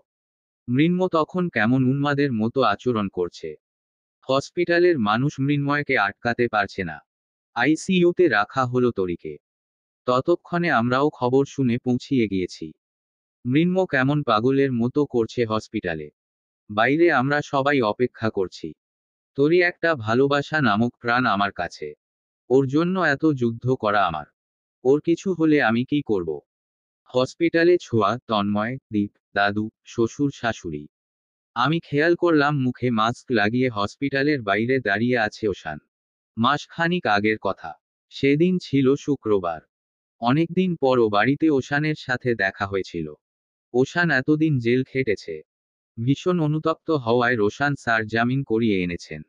মৃন্ময় তখন কেমন উন্মাদের মতো আচরণ করছে। হসপিটালের মানুষ মৃন্ময়কে আটকাতে পারছে না। আইসিইউতে রাখা হলো তরিকে। ততক্ষণে আমরাও খবর শুনে পৌঁছিয়ে গিয়েছি। মৃন্ময় কেমন পাগলের মতো করছে হসপিটালে। বাইরে আমরা সবাই অপেক্ষা করছি। তরি একটা ভালোবাসা নামক প্রাণ আমার কাছে। ওর জন্য এত যুদ্ধ করা আমার। ওর কিছু হলে আমি কি করব? হসপিটালে ছোঁয়া, তন্ময়, দীপ, দাদু, শ্বশুর শাশুড়ি। আমি খেয়াল করলাম মুখে মাস্ক লাগিয়ে হসপিটালের বাইরে দাঁড়িয়ে আছে ওশান। মাসখানিক আগের কথা। সেদিন ছিল শুক্রবার। অনেকদিন পরও বাড়িতে ওশানের সাথে দেখা হয়েছিল। ওশান এতদিন জেল খেটেছে। ভীষণ অনুতপ্ত হওয়ায় রোশান স্যার জামিন করিয়ে এনেছেন।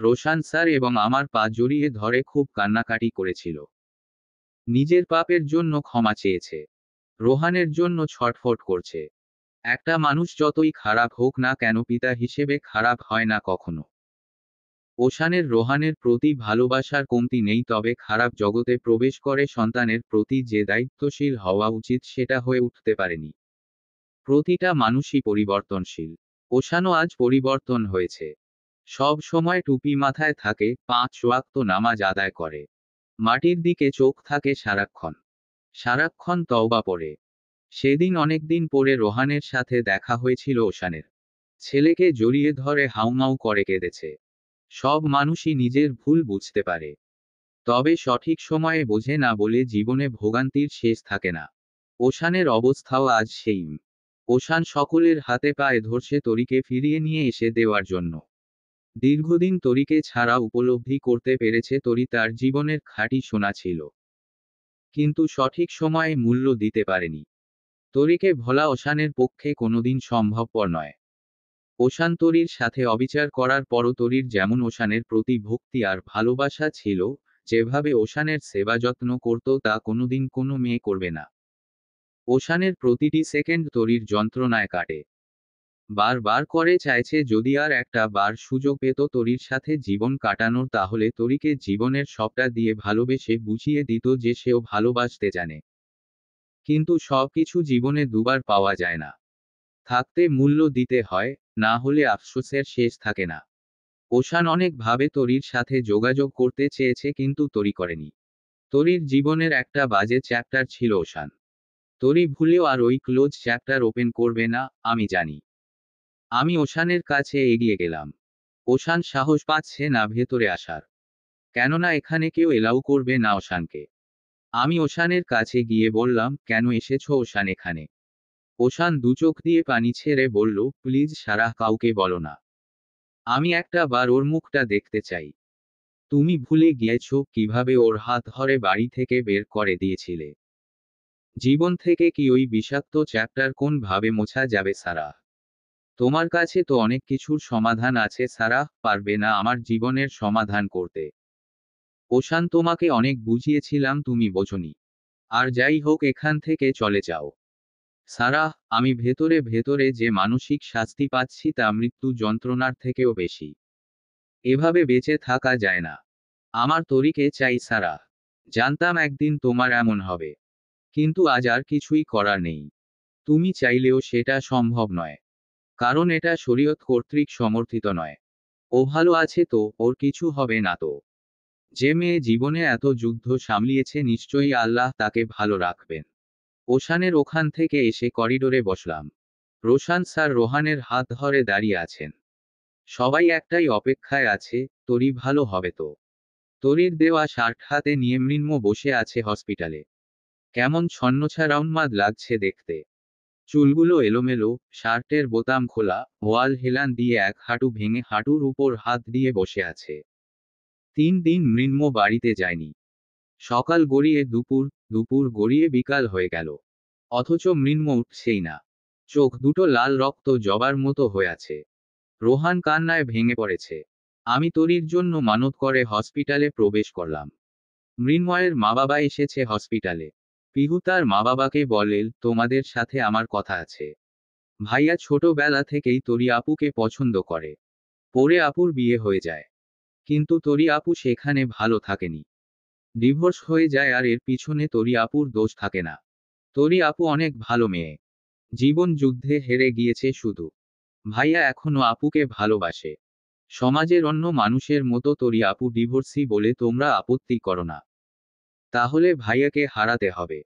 রোশান স্যার এবং আমার পা জড়িয়ে ধরে খুব কান্নাকাটি করেছিল। নিজের পাপের জন্য ক্ষমা চেয়েছে। রোহানের জন্য ছটফট করছে। একটা মানুষ যতই খারাপ হোক না কেন পিতা হিসেবে খারাপ হয় না কখনো। ওশানের রোহানের প্রতি ভালোবাসার কমতি নেই, তবে খারাপ জগতে প্রবেশ করে সন্তানের প্রতি যে দায়িত্বশীল হওয়া উচিত সেটা হয়ে উঠতে পারেনি। প্রতিটা মানুষই পরিবর্তনশীল। ওশানও আজ পরিবর্তন হয়েছে। সব সময় টুপি মাথায় থাকে, 5 ওয়াক্ত নামাজ আদায় করে। মাটির দিকে চোখ থাকে সারাক্ষণ। সারাক্ষণ তওবা পড়ে। সেদিন অনেকদিন পরে রোহানের সাথে দেখা হয়েছিল ওশানের। ছেলেকে জড়িয়ে ধরে হাউমাউ করে কেঁদেছে। সব মানুষই নিজের ভুল বুঝতে পারে, তবে সঠিক সময়ে বোঝে না বলে জীবনে ভোগান্তির শেষ থাকে না। ওশানের অবস্থাও আজ সেই। ওশান সকলের হাতে পায়ে ধরছে তরিকে ফিরিয়ে নিয়ে এসে দেওয়ার জন্য। দীর্ঘদিন তরিকে ছাড়া উপলব্ধি করতে পেরেছে তরি তার জীবনের খাঁটি সোনা ছিল, কিন্তু সঠিক সময়ে মূল্য দিতে পারেনি। তরিকে ভোলা ওশানের পক্ষে কোনোদিন সম্ভবপর নয়। ওশান তরির সাথে অবিচার করার পরও তরির যেমন ওশানের প্রতি ভক্তি আর ভালোবাসা ছিল, যেভাবে ওশানের সেবা যত্ন করত তা কোনোদিন কোনো মেয়ে করবে না। ওশানের প্রতিটি সেকেন্ড তরির যন্ত্রণায় কাটে। বারবার করে চাইছে যদি আর একটা বার সুযোগ পেত তরির সাথে জীবন কাটানোর, তাহলে তরিকে জীবনের সবটা দিয়ে ভালোবেসে বুঝিয়ে দিত যে সেও ভালোবাসতে জানে। কিন্তু সবকিছু জীবনে দুবার পাওয়া যায় না। থাকতে মূল্য দিতে হয়, না হলে আফসোসের শেষ থাকে না। ওশান অনেকভাবে তরির সাথে যোগাযোগ করতে চেয়েছে কিন্তু তরি করেনি। তরির জীবনের একটা বাজে চ্যাপ্টার ছিল ওশান। তরি ভুলেও আর ওই ক্লোজ চ্যাপ্টার ওপেন করবে না, আমি জানি। আমি ওশানের কাছে এগিয়ে গেলাম। ওশান সাহস পাচ্ছে না ভেতরে আসার। কেননা এখানে কেউ এলাও করবে না ওশানকে। আমি ওশানের কাছে গিয়ে বললাম, কেন এসেছো ওশান এখানে? ওশান দুচোখ দিয়ে পানি ছেড়ে বলল, প্লিজ সারাহ, কাউকে বলো না। আমি একটা বার ওর মুখটা দেখতে চাই। তুমি ভুলে গিয়েছো কিভাবে ওর হাত ধরে বাড়ি থেকে বের করে দিয়েছিলে? জীবন থেকে কি ওই বিষাক্ত চ্যাপ্টার কোন ভাবে মোছা যাবে সারাহ? তোমার কাছে তো অনেক কিছুর সমাধান আছে সারাহ, পারবে না আমার জীবনের সমাধান করতে? ওশান, তোমাকে অনেক বুঝিয়েছিলাম, তুমি বোঝোনি। আর যাই হোক, এখান থেকে চলে যাও। সারাহ, আমি ভেতরে ভেতরে যে মানসিক শাস্তি পাচ্ছি তা মৃত্যু যন্ত্রণার থেকেও বেশি। এভাবে বেঁচে থাকা যায় না। আমার তরিকে চাই সারাহ। জানতাম একদিন তোমার এমন হবে। কিন্তু আজ আর কিছুই করার নেই। তুমি চাইলেও সেটা সম্ভব নয়। কারণ এটা শরীয়ত কর্তৃক সমর্থিত নয়। ও ভালো আছে তো, ওর কিছু হবে না তো? যে মেয়ে জীবনে এত যুদ্ধ সামলিয়েছে, নিশ্চয়ই আল্লাহ তাকে ভালো রাখবেন। ওশানের ওখান থেকে এসে করিডোরে বসলাম। রোশান স্যার রোহানের হাত ধরে দাঁড়িয়ে আছেন। সবাই একটাই অপেক্ষায় আছে, তরি ভালো হবে তো? তরির দেওয়া শার্ট হাতে নিয়ে মৃন্ময় বসে আছে হসপিটালে। কেমন ছন্নছাড়া উন্মাদ লাগছে দেখতে। চুলগুলো এলোমেলো, শার্টের বোতাম খোলা, ওয়াল হেলান দিয়ে এক হাঁটু ভেঙে হাঁটুর উপর হাত দিয়ে বসে আছে। 3 দিন মৃন্ময় বাড়িতে যায়নি। সকাল গড়িয়ে দুপুর, দুপুর গড়িয়ে বিকাল হয়ে গেল। অথচ মৃন্ময় উঠছেই না। চোখ দুটো লাল রক্ত জবার মতো হয়ে আছে। রোহান কান্নায় ভেঙে পড়েছে। আমি তরির জন্য মানত করে হসপিটালে প্রবেশ করলাম। মৃন্ময়ের মা বাবা এসেছে হসপিটালে। পিহু তার মা বাবাকে বলেল, তোমাদের সাথে আমার কথা আছে। ভাইয়া ছোটবেলা থেকেই তরি আপুকে পছন্দ করে। পরে আপুর বিয়ে হয়ে যায়। কিন্তু তরি আপু সেখানে ভালো থাকেনি। ডিভোর্স হয়ে যায়, আর এর পিছনে তরি আপুর দোষ থাকে না। তরি আপু অনেক ভালো মেয়ে। জীবন যুদ্ধে হেরে গিয়েছে শুধু। ভাইয়া এখনো আপুকে ভালোবাসে। সমাজের অন্য মানুষের মতো তরি আপু ডিভোর্সি বলে তোমরা আপত্তি করো না। তাহলে ভাইয়াকে হারাতে হবে।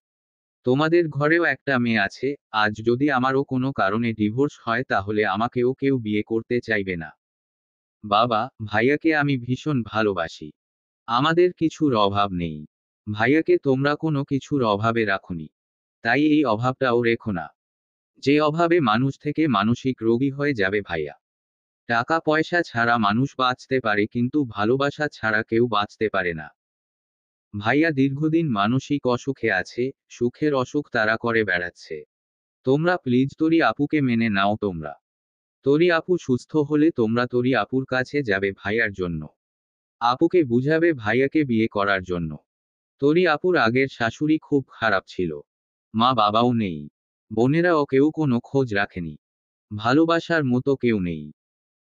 তোমাদের ঘরেও একটা মেয়ে আছে, আজ যদি আমারও কোনো কারণে ডিভোর্স হয় তাহলে আমাকেও কেউ বিয়ে করতে চাইবে না। বাবা, ভাইয়াকে আমি ভীষণ ভালোবাসি। আমাদের কিছুর অভাব নেই। ভাইয়াকে তোমরা কোনো কিছুর অভাবে রাখোনি। তাই এই অভাবটাও রেখো না। যে অভাবে মানুষ থেকে মানসিক রোগী হয়ে যাবে ভাইয়া। টাকা পয়সা ছাড়া মানুষ বাঁচতে পারে কিন্তু ভালোবাসা ছাড়া কেউ বাঁচতে পারে না। ভাইয়া দীর্ঘদিন মানসিক অসুখে আছে, সুখের অসুখ তারা করে বেড়াচ্ছে। তোমরা প্লিজ তরি আপুকে মেনে নাও তোমরা। তরি আপু সুস্থ হলে তোমরা তরি আপুর কাছে যাবে ভাইয়ার জন্য। আপুকে বুঝাবে ভাইয়াকে বিয়ে করার জন্য। তরি আপুর আগের শাশুড়ি খুব খারাপ ছিল। মা বাবাও নেই। বোনেরাও কেউ কোনো খোঁজ রাখেনি। ভালোবাসার মতো কেউ নেই।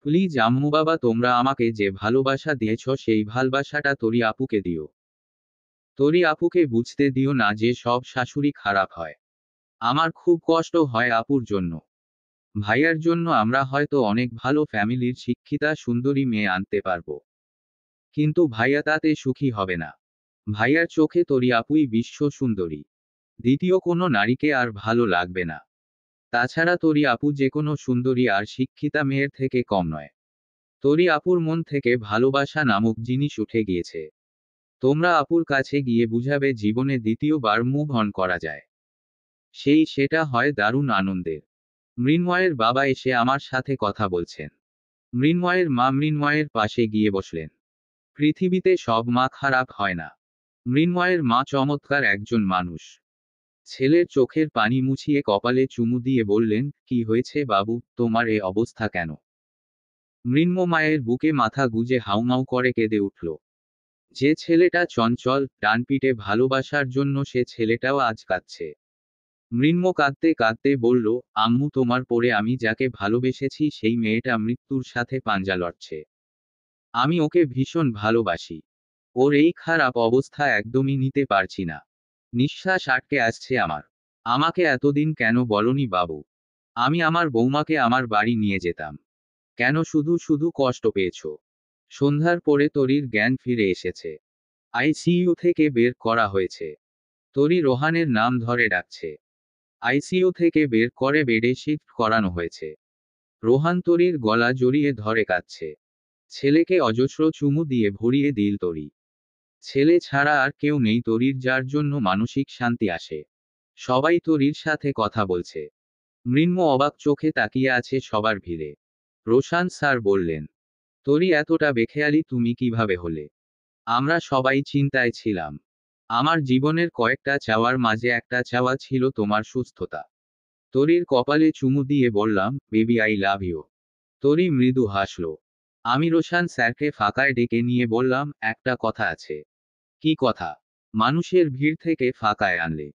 প্লিজ আম্মু বাবা তোমরা আমাকে যে ভালোবাসা দিয়েছ সেই ভালোবাসাটা তরি আপুকে দিও। তরি আপুকে বুঝতে দিও না যে সব শাশুড়ি খারাপ হয়। আমার খুব কষ্ট হয় আপুর জন্য। ভাইয়ার জন্য আমরা হয়তো অনেক ভালো ফ্যামিলির শিক্ষিতা সুন্দরী মেয়ে আনতে পারবো, কিন্তু ভাইয়া তাতে সুখী হবে না। ভাইয়ার চোখে তরি আপুই বিশ্ব সুন্দরী। দ্বিতীয় কোনো নারীকে আর ভালো লাগবে না। তাছাড়া তরি আপু যে কোনো সুন্দরী আর শিক্ষিতা মেয়ের থেকে কম নয়। তরি আপুর মন থেকে ভালোবাসা নামক জিনিস উঠে গিয়েছে। তোমরা আপুর কাছে গিয়ে বুঝাবে জীবনে দ্বিতীয়বার মুভ অন করা যায়। সেটা হয় দারুণ আনন্দের। মৃন্ময়ের বাবা এসে আমার সাথে কথা বলছেন। মৃন্ময়ের মা মৃন্ময়ের পাশে গিয়ে বসলেন। পৃথিবীতে সব মা খারাপ হয় না। মৃন্ময়ের মা চমৎকার একজন মানুষ। ছেলের চোখের পানি মুছিয়ে কপালে চুমু দিয়ে বললেন, কি হয়েছে বাবু, তোমার এ অবস্থা কেন? মৃন্ময় বুকে মাথা গুজে হাউমাউ করে কেঁদে উঠল। যে ছেলেটা চঞ্চল, ডানপিটে ভালোবাসার জন্য সে ছেলেটাও আজ কাঁদছে। মৃন্ময় কাঁদতে কাঁদতে বলল, আম্মু তোমার পরে আমি যাকে ভালোবেসেছি সেই মেয়েটা মৃত্যুর সাথে পাঞ্জা লড়ছে। আমি ওকে ভীষণ ভালোবাসি। ওর এই খারাপ অবস্থা একদমই নিতে পারছি না। নিঃশ্বাস আটকে আসছে আমার। আমাকে এতদিন কেন বলনি বাবু? আমি আমার বৌমাকে আমার বাড়ি নিয়ে যেতাম। কেন শুধু শুধু কষ্ট পেয়েছ? সন্ধ্যার পরে তরির জ্ঞান ফিরে এসেছে। আইসিইউ থেকে বের করা হয়েছে। তরি রোহানের নাম ধরে ডাকছে। আইসিইউ থেকে বের করে বেডে শিফট করানো হয়েছে। রোহান তরির গলা জড়িয়ে ধরে কাঁদছে। ছেলেকে অজস্র চুমু দিয়ে ভরিয়ে দিল তরি। ছেলে ছাড়া আর কেউ নেই তরির যার জন্য মানসিক শান্তি আসে। সবাই তরির সাথে কথা বলছে। মৃন্ময় অবাক চোখে তাকিয়ে আছে সবার ভিড়ে। রোশান স্যার বললেন, তরি এতটা বেখেয়ালি তুমি কিভাবে হলে? আমরা সবাই চিন্তায় ছিলাম। আমার জীবনের কয়েকটা চাওয়ার মাঝে একটা চাওয়া ছিল তোমার সুস্থতা। তরির কপালে চুমু দিয়ে বললাম, বেবি আই লাভ ইউ। তরি মৃদু হাসল। আমি রোশান স্যারকে ফাঁকায় ডেকে নিয়ে বললাম, একটা কথা আছে। কি কথা? মানুষের ভিড় থেকে ফাঁকায় আনলে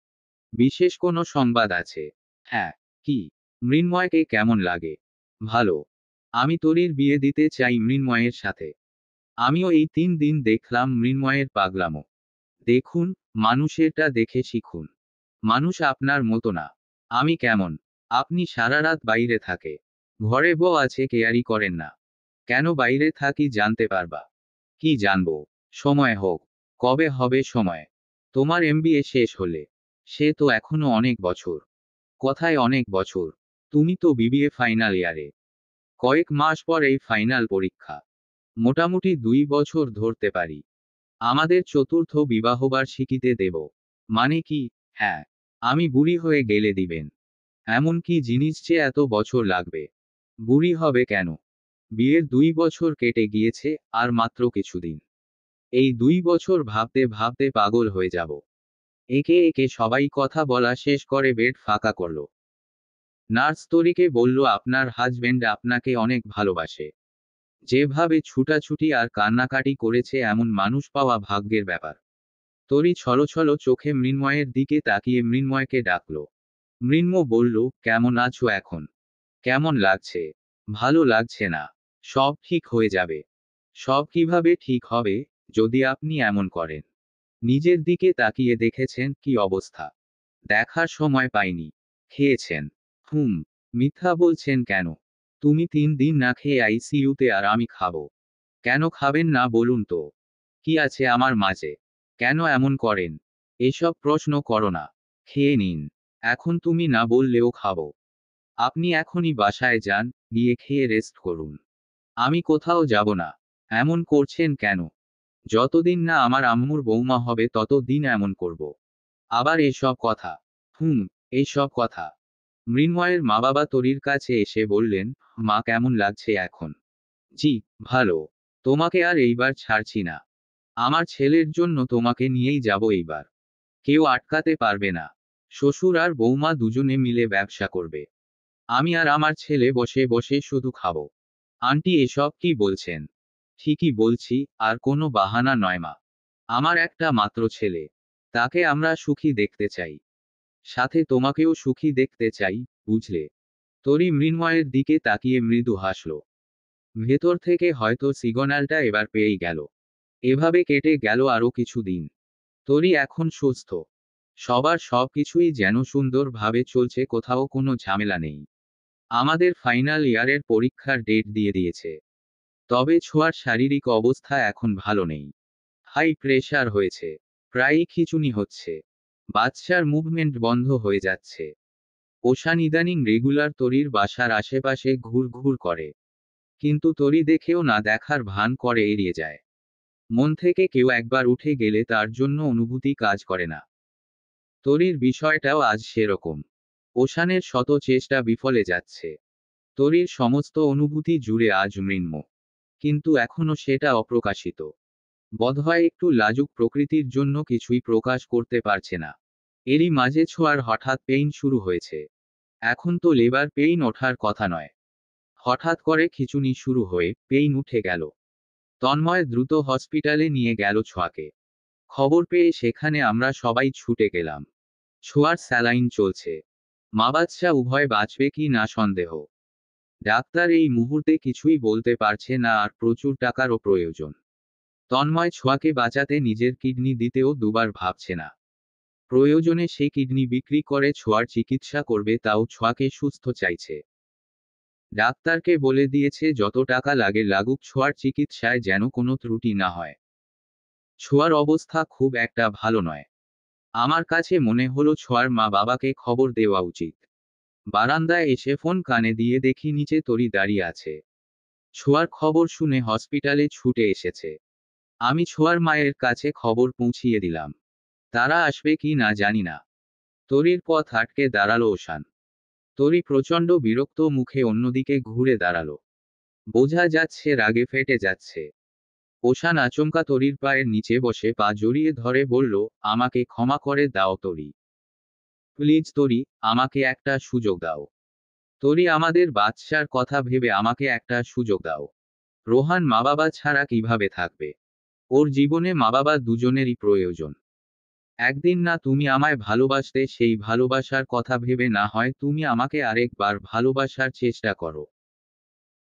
বিশেষ কোনো সংবাদ আছে? হ্যাঁ। কি? মৃন্ময়কে কেমন লাগে? ভালো। আমি তরির বিয়ে দিতে চাই মৃন্ময়ের সাথে। আমিও এই 3 দিন দেখলাম মৃন্ময়ের পাগলামো। দেখুন, মানুষেরটা দেখে শিখুন। মানুষ আপনার মতো না। আমি কেমন? আপনি সারা রাত বাইরে থাকে। ঘরে বউ আছে কেয়ারি করেন না। কেন বাইরে থাকি জানতে পারবা? কি জানবো? সময় হোক। কবে হবে সময়? তোমার এমবিএ শেষ হলে? সে তো এখনো অনেক বছর। কথায় অনেক বছর? তুমি তো বিবিএ ফাইনাল ইয়ারে। কয়েক মাস পর এই ফাইনাল পরীক্ষা। মোটামুটি 2 বছর ধরতে পারি। আমাদের চতুর্থ বিবাহবার্ষিকীতে দেব। মানে কি? হ্যাঁ। আমি বুড়ি হয়ে গেলে দিবেন? এমন কি জিনিস যে এত বছর লাগবে? বুড়ি হবে কেন? বিয়ের 2 বছর কেটে গিয়েছে, আর মাত্র কিছুদিন। এই 2 বছর ভাবতে ভাবতে পাগল হয়ে যাব। একে একে সবাই কথা বলা শেষ করে বেড ফাঁকা করল। নার্স তরিকে বলল, আপনার হাজবেন্ড আপনাকে অনেক ভালোবাসে। যেভাবে ছুটাছুটি আর কান্নাকাটি করেছে এমন মানুষ পাওয়া ভাগ্যের ব্যাপার। তরি ছলছল চোখে মৃন্ময়ের দিকে তাকিয়ে মৃন্ময়কে ডাকল। মৃন্ময় বলল, কেমন আছো এখন? কেমন লাগছে? ভালো লাগছে না। সব ঠিক হয়ে যাবে। সব কিভাবে ঠিক হবে, যদি আপনি এমন করেন? নিজের দিকে তাকিয়ে দেখেছেন কি অবস্থা? দেখার সময় পাইনি। খেয়েছেন? হুম। মিথ্যা বলছেন কেন? তুমি 3 দিন না খেয়ে আইসিইউতে আর আমি খাবো। কেন খাবেন না বলুন তো? কি আছে আমার মাঝে? কেন এমন করেন? এসব প্রশ্ন করো না। খেয়ে নিন। এখন তুমি না বললেও খাবো। আপনি এখনই বাসায় যান, গিয়ে খেয়ে রেস্ট করুন। আমি কোথাও যাব না। এমন করছেন কেন? যতদিন না আমার আম্মুর বৌমা হবে ততদিন এমন করব। আবার এসব কথা? এইসব কথা। মৃন্ময়ের মা বাবা তরির কাছে এসে বললেন, মা কেমন লাগছে এখন? জি, ভালো। তোমাকে আর এইবার ছাড়ছি না। আমার ছেলের জন্য তোমাকে নিয়েই যাব এইবার। কেউ আটকাতে পারবে না। শ্বশুর আর বৌমা দুজনে মিলে ব্যবসা করবে। আমি আর আমার ছেলে বসে বসে শুধু খাবো। আন্টি এসব কি বলছেন? ঠিকই বলছি, আর কোনো বাহানা নয় মা। আমার একটা মাত্র ছেলে। তাকে আমরা সুখী দেখতে চাই। সাথে তোমাকেও সুখী দেখতে চাই, বুঝলে? তরি মৃন্ময়ের দিকে তাকিয়ে মৃদু হাসল। ভেতর থেকে হয়তো সিগন্যালটা এবার পেয়েই গেল। এভাবে কেটে গেল আরো কিছুদিন। তরি এখন সুস্থ। সবার সবকিছুই যেন সুন্দরভাবে চলছে, কোথাও কোনো ঝামেলা নেই। আমাদের ফাইনাল ইয়ারের পরীক্ষার ডেট দিয়ে দিয়েছে। তবে ছোঁয়ার শারীরিক অবস্থা এখন ভালো নেই। হাই প্রেশার হয়েছে। প্রায়ই খিঁচুনি হচ্ছে। বাচ্চার মুভমেন্ট বন্ধ হয়ে যাচ্ছে। ওশান ইদানিং রেগুলার তরির বাসার আশেপাশে ঘুরঘুর করে। কিন্তু তরি দেখেও না দেখার ভান করে এড়িয়ে যায়। মন থেকে কেউ একবার উঠে গেলে তার জন্য অনুভূতি কাজ করে না। তরির বিষয়টাও আজ সেরকম। ওশানের শত চেষ্টা বিফলে যাচ্ছে। তরির সমস্ত অনুভূতি জুড়ে আজ মৃন্ম। কিন্তু এখনো সেটা অপ্রকাশিত। বোধহয় একটু লাজুক প্রকৃতির জন্য কিছুই প্রকাশ করতে পারছে না। এরই মাঝে ছোঁয়ার হঠাৎ পেইন শুরু হয়েছে। এখন তো লেবার পেইন ওঠার কথা নয়। হঠাৎ করে খিঁচুনি শুরু হয়ে পেইন উঠে গেল। তন্ময় দ্রুত হসপিটালে নিয়ে গেল ছোঁয়াকে। খবর পেয়ে সেখানে আমরা সবাই ছুটে গেলাম। ছোঁয়ার স্যালাইন চলছে। মা বাচ্চা উভয় বাঁচবে কি না সন্দেহ। ডাক্তার এই মুহূর্তে কিছুই বলতে পারছে না, আর প্রচুর টাকারও প্রয়োজন। তন্ময় ছোঁয়াকে বাঁচাতে নিজের কিডনি দিতেও দুবার ভাবছে না। প্রয়োজনে সে কিডনি বিক্রি করে ছোঁয়ার চিকিৎসা করবে, তাও ছোঁয়াকে সুস্থ চাইছে। ডাক্তারকে বলে দিয়েছে যত টাকা লাগে লাগুক, ছোঁয়ার চিকিৎসায় যেন কোনো ত্রুটি না হয়। ছোঁয়ার অবস্থা খুব একটা ভালো নয়। আমার কাছে মনে হলো ছোঁয়ার মা বাবাকে খবর দেওয়া উচিত। বারান্দায় এসে ফোন কানে দিয়ে দেখি নিচে তরি দাঁড়িয়ে আছে। ছোঁয়ার খবর শুনে হসপিটালে ছুটে এসেছে। আমি ছোঁয়ার মায়ের কাছে খবর পৌঁছিয়ে দিলাম। তারা আসবে কি না জানি না। তরির পথ আটকে দাঁড়ালো ওশান। তরি প্রচণ্ড বিরক্ত মুখে অন্যদিকে ঘুরে দাঁড়ালো। বোঝা যাচ্ছে রাগে ফেটে যাচ্ছে। ওশান আচমকা তরির পায়ের নিচে বসে পা জড়িয়ে ধরে বলল, আমাকে ক্ষমা করে দাও তরি। প্লিজ তরি, আমাকে একটা সুযোগ দাও। তরি, আমাদের বাচ্চার কথা ভেবে আমাকে একটা সুযোগ দাও। রোহান মা বাবা ছাড়া কিভাবে থাকবে? ওর জীবনে মা বাবা দুজনেরই প্রয়োজন। একদিন না তুমি আমায় ভালোবাসতে, সেই ভালোবাসার কথা ভেবে না হয় তুমি আমাকে আরেকবার ভালোবাসার চেষ্টা করো।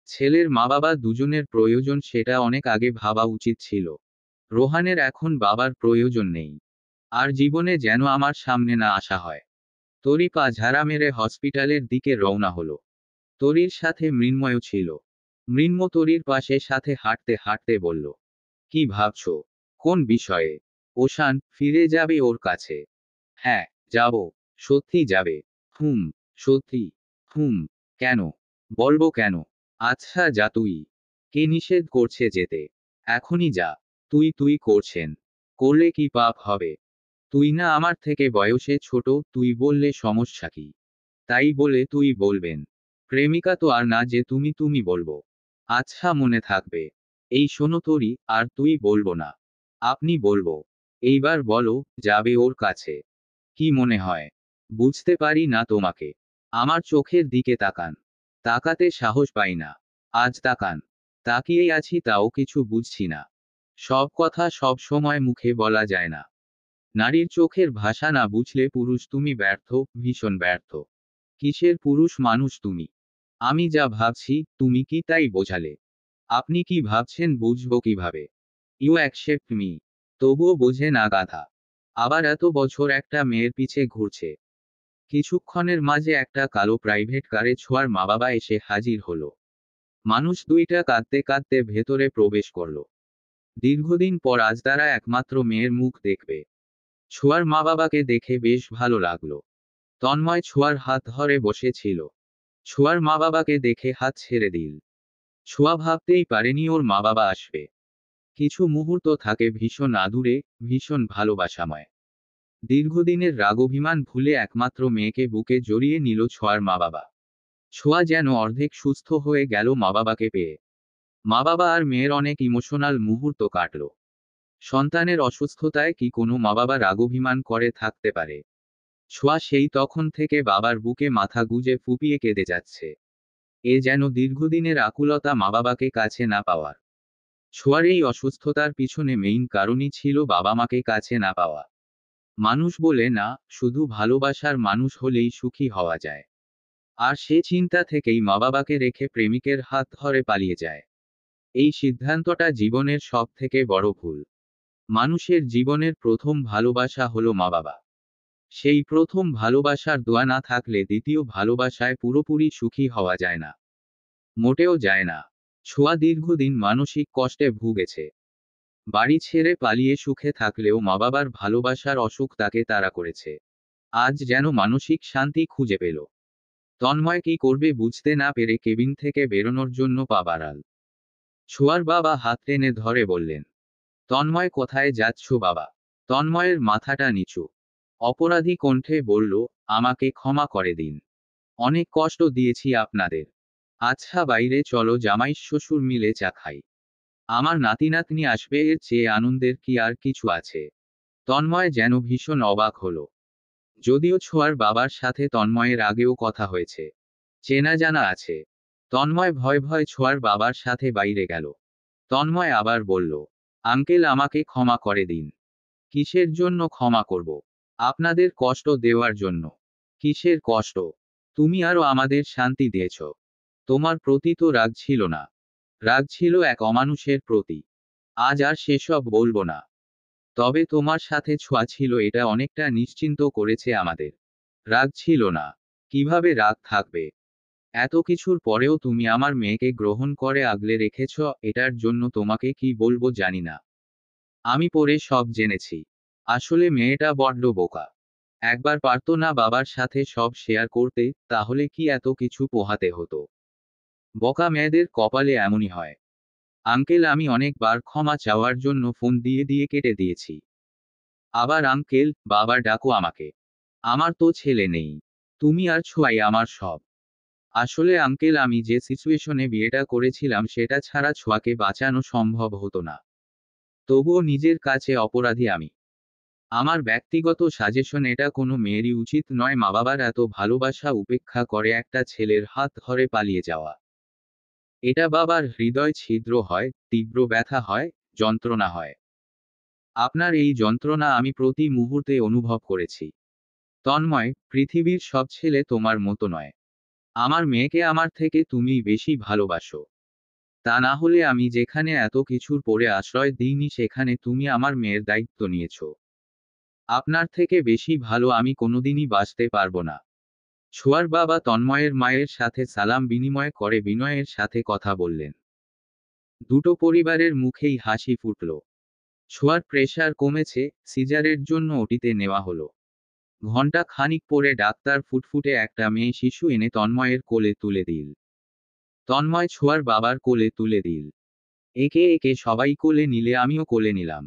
ছেলের মা বাবা দুজনের প্রয়োজন, সেটা অনেক আগে ভাবা উচিত ছিল। রোহানের এখন বাবার প্রয়োজন নেই। আর জীবনে যেন আমার সামনে না আসা হয়। তরি পা ঝাড়া মেরে হসপিটালের দিকে রওনা হলো। তরির সাথে মৃন্ময়ও ছিল। মৃন্ম তরির পাশে সাথে হাঁটতে হাঁটতে বলল, কি ভাবছো? কোন বিষয়ে? ওশান, ফিরে যাবে ওর কাছে? হ্যাঁ, যাব। সত্যি যাবে? হুম। সত্যি? হুম। কেন? বলবো কেন? আচ্ছা যা তুই। কে নিষেধ করছে যেতে? এখনই যা। তুই তুই করছেন। করলে কি পাপ হবে? তুই না আমার থেকে বয়সে ছোট, তুই বললে সমস্যা কি? তাই বলে তুই বলবেন। প্রেমিকা তো আর না যে তুমি তুমি বলবো। আচ্ছা মনে থাকবে। এই শোনো তরি, আর তুই বলবো না। আপনি বলবো। এইবার বলো, যাবে ওর কাছে? কি মনে হয়? বুঝতে পারি না তোমাকে। আমার চোখের দিকে তাকান। তাকাতে সাহস পাই না। আজ তাকান। তাকিয়েই আছি, তাও কিছু বুঝছি না। সব কথা সব সময় মুখে বলা যায় না। নারীর চোখের ভাষা না বুঝলে পুরুষ তুমি ব্যর্থ, ভীষণ ব্যর্থ। কিসের পুরুষ মানুষ তুমি? আমি যা ভাবছি, তুমি কি তাই বোঝালে? আপনি কি ভাবছেন বুঝবো কিভাবে? You accept me. তবুও বোঝে না গাধা। আবার এত বছর একটা মেয়ের পিছে ঘুরছে। কিছুক্ষণের মাঝে একটা কালো প্রাইভেট কারে ছোঁয়ার মা বাবা এসে হাজির হলো। মানুষ দুইটা কাঁদতে কাঁদতে ভেতরে প্রবেশ করলো। দীর্ঘদিন পর আজ তারা একমাত্র মেয়ের মুখ দেখবে। ছোঁয়ার মা বাবাকে দেখে বেশ ভালো লাগলো। তন্ময় ছোঁয়ার হাত ধরে বসেছিল। ছোঁয়ার মা বাবাকে দেখে হাত ছেড়ে দিল। ছোঁয়া ভাবতেই পারেনি ওর মা বাবা আসবে। কিছু মুহূর্ত থাকে ভীষণ আদুরে, ভীষণ ভালোবাসাময়। দীর্ঘদিনের রাগ অভিমান ভুলে একমাত্র মেয়েকে বুকে জড়িয়ে নিল ছোঁয়ার মা বাবা। ছোঁয়া যেন অর্ধেক সুস্থ হয়ে গেল মা বাবাকে পেয়ে। মা বাবা আর মেয়ের অনেক ইমোশনাল মুহূর্ত কাটল। সন্তানের অসুস্থতায় কি কোনো মা বাবা রাগ অভিমান করে থাকতে পারে? ছোঁয়া সেই তখন থেকে বাবার বুকে মাথা গুজে ফুপিয়ে কেঁদে যাচ্ছে। এ যেন দীর্ঘদিনের আকুলতা মা বাবাকে কাছে না পাওয়ার। ছোঁয়ার এই অসুস্থতার পিছনে মেইন কারণই ছিল বাবা মাকে কাছে না পাওয়া। মানুষ বলে না, শুধু ভালোবাসার মানুষ হলেই সুখী হওয়া যায়। আর সে চিন্তা থেকেই মা বাবাকে রেখে প্রেমিকের হাত ধরে পালিয়ে যায়। এই সিদ্ধান্তটা জীবনের সব থেকে বড় ভুল। মানুষের জীবনের প্রথম ভালোবাসা হলো মা বাবা। সেই প্রথম ভালোবাসার দোয়া না থাকলে দ্বিতীয় ভালোবাসায় পুরোপুরি সুখী হওয়া যায় না। মোটেও যায় না। ছোঁয়া দীর্ঘদিন মানসিক কষ্টে ভুগেছে। বাড়ি ছেড়ে পালিয়ে সুখে থাকলেও মা বাবার ভালোবাসার অসুখ তাকে তাড়া করেছে। আজ যেন মানসিক শান্তি খুঁজে পেল। তন্ময় কি করবে বুঝতে না পেরে কেবিন থেকে বেরোনোর জন্য পা বাড়াল। ছোঁয়ার বাবা হাত টেনে ধরে বললেন, তন্ময় কোথায় যাচ্ছ বাবা? তন্ময়ের মাথাটা নিচু। অপরাধী কণ্ঠে বলল, আমাকে ক্ষমা করে দিন। অনেক কষ্ট দিয়েছি আপনাদের। আচ্ছা বাইরে চলো, জামাই শ্বশুর মিলে চা খাই। আমার নাতি নাতনি আসবে, এর চেয়ে আনন্দের কি আর কিছু আছে? তন্ময় যেন ভীষণ অবাক হলো। যদিও ছোঁয়ার বাবার সাথে তন্ময়ের আগেও কথা হয়েছে, চেনা জানা আছে। তন্ময় ভয় ভয় ছোঁয়ার বাবার সাথে বাইরে গেল। তন্ময় আবার বলল, আঙ্কেল আমাকে ক্ষমা করে দিন। কিসের জন্য ক্ষমা করব? আপনাদের কষ্ট দেওয়ার জন্য। কিসের কষ্ট? তুমি আরো আমাদের শান্তি দিয়েছ। তোমার প্রতি তো রাগ ছিল না। রাগ ছিল এক অমানুষের প্রতি। আজ আর সেসব বলবো না। তবে তোমার সাথে ছোঁয়া ছিল, এটা অনেকটা নিশ্চিন্ত করেছে আমাদের। রাগ ছিল না। কিভাবে রাগ থাকবে? এত কিছুর পরেও তুমি আমার মেয়েকে গ্রহণ করে আগলে রেখেছ, এটার জন্য তোমাকে কি বলবো জানি না। আমি পরে সব জেনেছি। আসলে মেয়েটা বড্ড বোকা। একবার পারতো না বাবার সাথে সব শেয়ার করতে, তাহলে কি এত কিছু পোহাতে হতো? বোকা মেয়েদের কপালে এমনই হয়। আঙ্কেল আমি অনেকবার ক্ষমা চাওয়ার জন্য ফোন দিয়ে দিয়ে কেটে দিয়েছি। আবার আঙ্কেল বাবা ডাকো আমাকে। আমার তো ছেলে নেই। তুমি আর ছোঁয়াই আমার সব। আসলে আঙ্কেল আমি যে সিচুয়েশনে বিয়েটা করেছিলাম সেটা ছাড়া ছোঁয়াকে বাঁচানো সম্ভব হতো না। তবুও নিজের কাছে অপরাধী আমি। আমার ব্যক্তিগত সাজেশন, এটা কোনো মেয়েরই উচিত নয় মা বাবার এত ভালোবাসা উপেক্ষা করে একটা ছেলের হাত ধরে পালিয়ে যাওয়া। এটা বাবার হৃদয় ছিদ্র হয়, তীব্র ব্যথা হয়, যন্ত্রণা হয়। আপনার এই যন্ত্রণা আমি প্রতি মুহূর্তে অনুভব করেছি। তন্ময়, পৃথিবীর সব ছেলে তোমার মতো নয়। আমার মেয়েকে আমার থেকে তুমি বেশি ভালোবাসো। তা না হলে আমি যেখানে এত কিছুর পরে আশ্রয় দিইনি সেখানে তুমি আমার মেয়ের দায়িত্ব নিয়েছ। আপনার থেকে বেশি ভালো আমি কোনোদিনই বাঁচতে পারবো না। ছোঁয়ার বাবা তন্ময়ের মায়ের সাথে সালাম বিনিময় করে বিনয়ের সাথে কথা বললেন। দুটো পরিবারের মুখেই হাসি ফুটল। ছোঁয়ার প্রেশার কমেছে, সিজারের জন্য ওটিতে নেওয়া হলো। ঘণ্টা খানিক পরে ডাক্তার ফুটফুটে একটা মেয়ে শিশু এনে তন্ময়ের কোলে তুলে দিল। তন্ময় ছোঁয়ার বাবার কোলে তুলে দিল। একে একে সবাই কোলে নিলে আমিও কোলে নিলাম।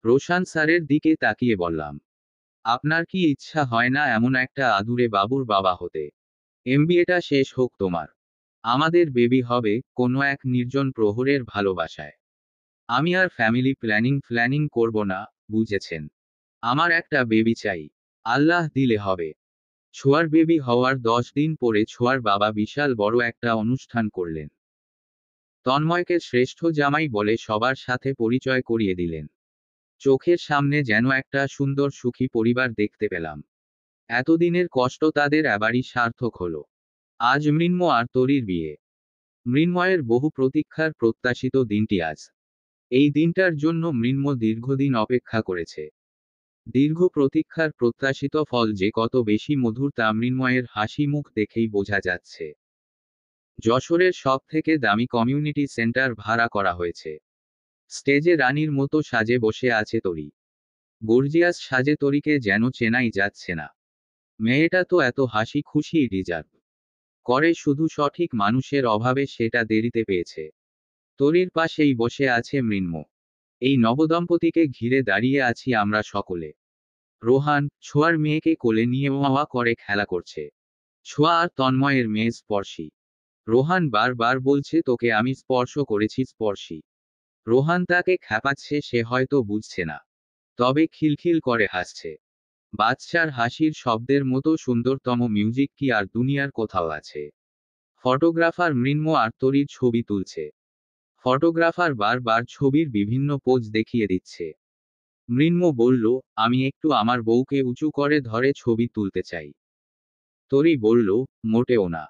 রোশান স্যারের দিকে তাকিয়ে বললাম, আপনার কি ইচ্ছা হয় না এমন একটা আদুরে বাবুর বাবা হতে? এমবিএটা শেষ হোক তোমার। আমাদের বেবি হবে কোনো এক নির্জন প্রহরের ভালোবাসায়। আমি আর ফ্যামিলি প্ল্যানিং করব না, বুঝেছেন? আমার একটা বেবি চাই। আল্লাহ দিলে হবে। ছোঁয়ার বেবি হওয়ার 10 দিন পরে ছোঁয়ার বাবা বিশাল বড় একটা অনুষ্ঠান করলেন। তন্ময়কে শ্রেষ্ঠ জামাই বলে সবার সাথে পরিচয় করিয়ে দিলেন। চোখের সামনে যেন একটা সুন্দর সুখী পরিবার দেখতে পেলাম। এতদিনের কষ্ট তাদের এবারই সার্থক হলো। আজ মৃন্ময় আর তরির বিয়ে। মৃন্ময়ের বহু প্রতীক্ষার প্রত্যাশিত দিনটি আজ। এই দিনটার জন্য মৃন্ময় দীর্ঘদিন অপেক্ষা করেছে। দীর্ঘ প্রতীক্ষার প্রত্যাশিত ফল যে কত বেশি মধুর তা মৃন্ময়ের হাসি মুখ দেখেই বোঝা যাচ্ছে। যশোরের সব থেকে দামি কমিউনিটি সেন্টার ভাড়া করা হয়েছে। স্টেজে রানীর মতো সাজে বসে আছে তরি। গর্জিয়াস সাজে তরিকে যেন চেনাই যাচ্ছে না। মেয়েটা তো এত হাসি খুশি ডিজার্ভ করে, শুধু সঠিক মানুষের অভাবে সেটা দেরিতে পেয়েছে। তরির পাশেই বসে আছে মৃন্ময়। এই নবদম্পতিকে ঘিরে দাঁড়িয়ে আছি আমরা সকলে। রোহান ছোঁয়ার মেয়েকে কোলে নিয়ে ওয়া করে খেলা করছে। ছোঁয়া আর তন্ময়ের মেয়ে স্পর্শী। রোহান বারবার বলছে তোকে আমি স্পর্শ করেছি স্পর্শী। রোহান তাকে খ্যাপাচ্ছে, সে হয়তো বুঝছে না, তবে খিলখিল করে হাসছে। বাচ্চার হাসির শব্দের মতো সুন্দরতম মিউজিক কি আর দুনিয়ার কোথাও আছে? ফটোগ্রাফার মৃন্ময় আর তরির ছবি তুলছে। ফটোগ্রাফার বারবার ছবির বিভিন্ন পোজ দেখিয়ে দিচ্ছে। মৃন্ময় বলল, আমি একটু আমার বউকে উঁচু করে ধরে ছবি তুলতে চাই। তরি বলল, মোটেও না।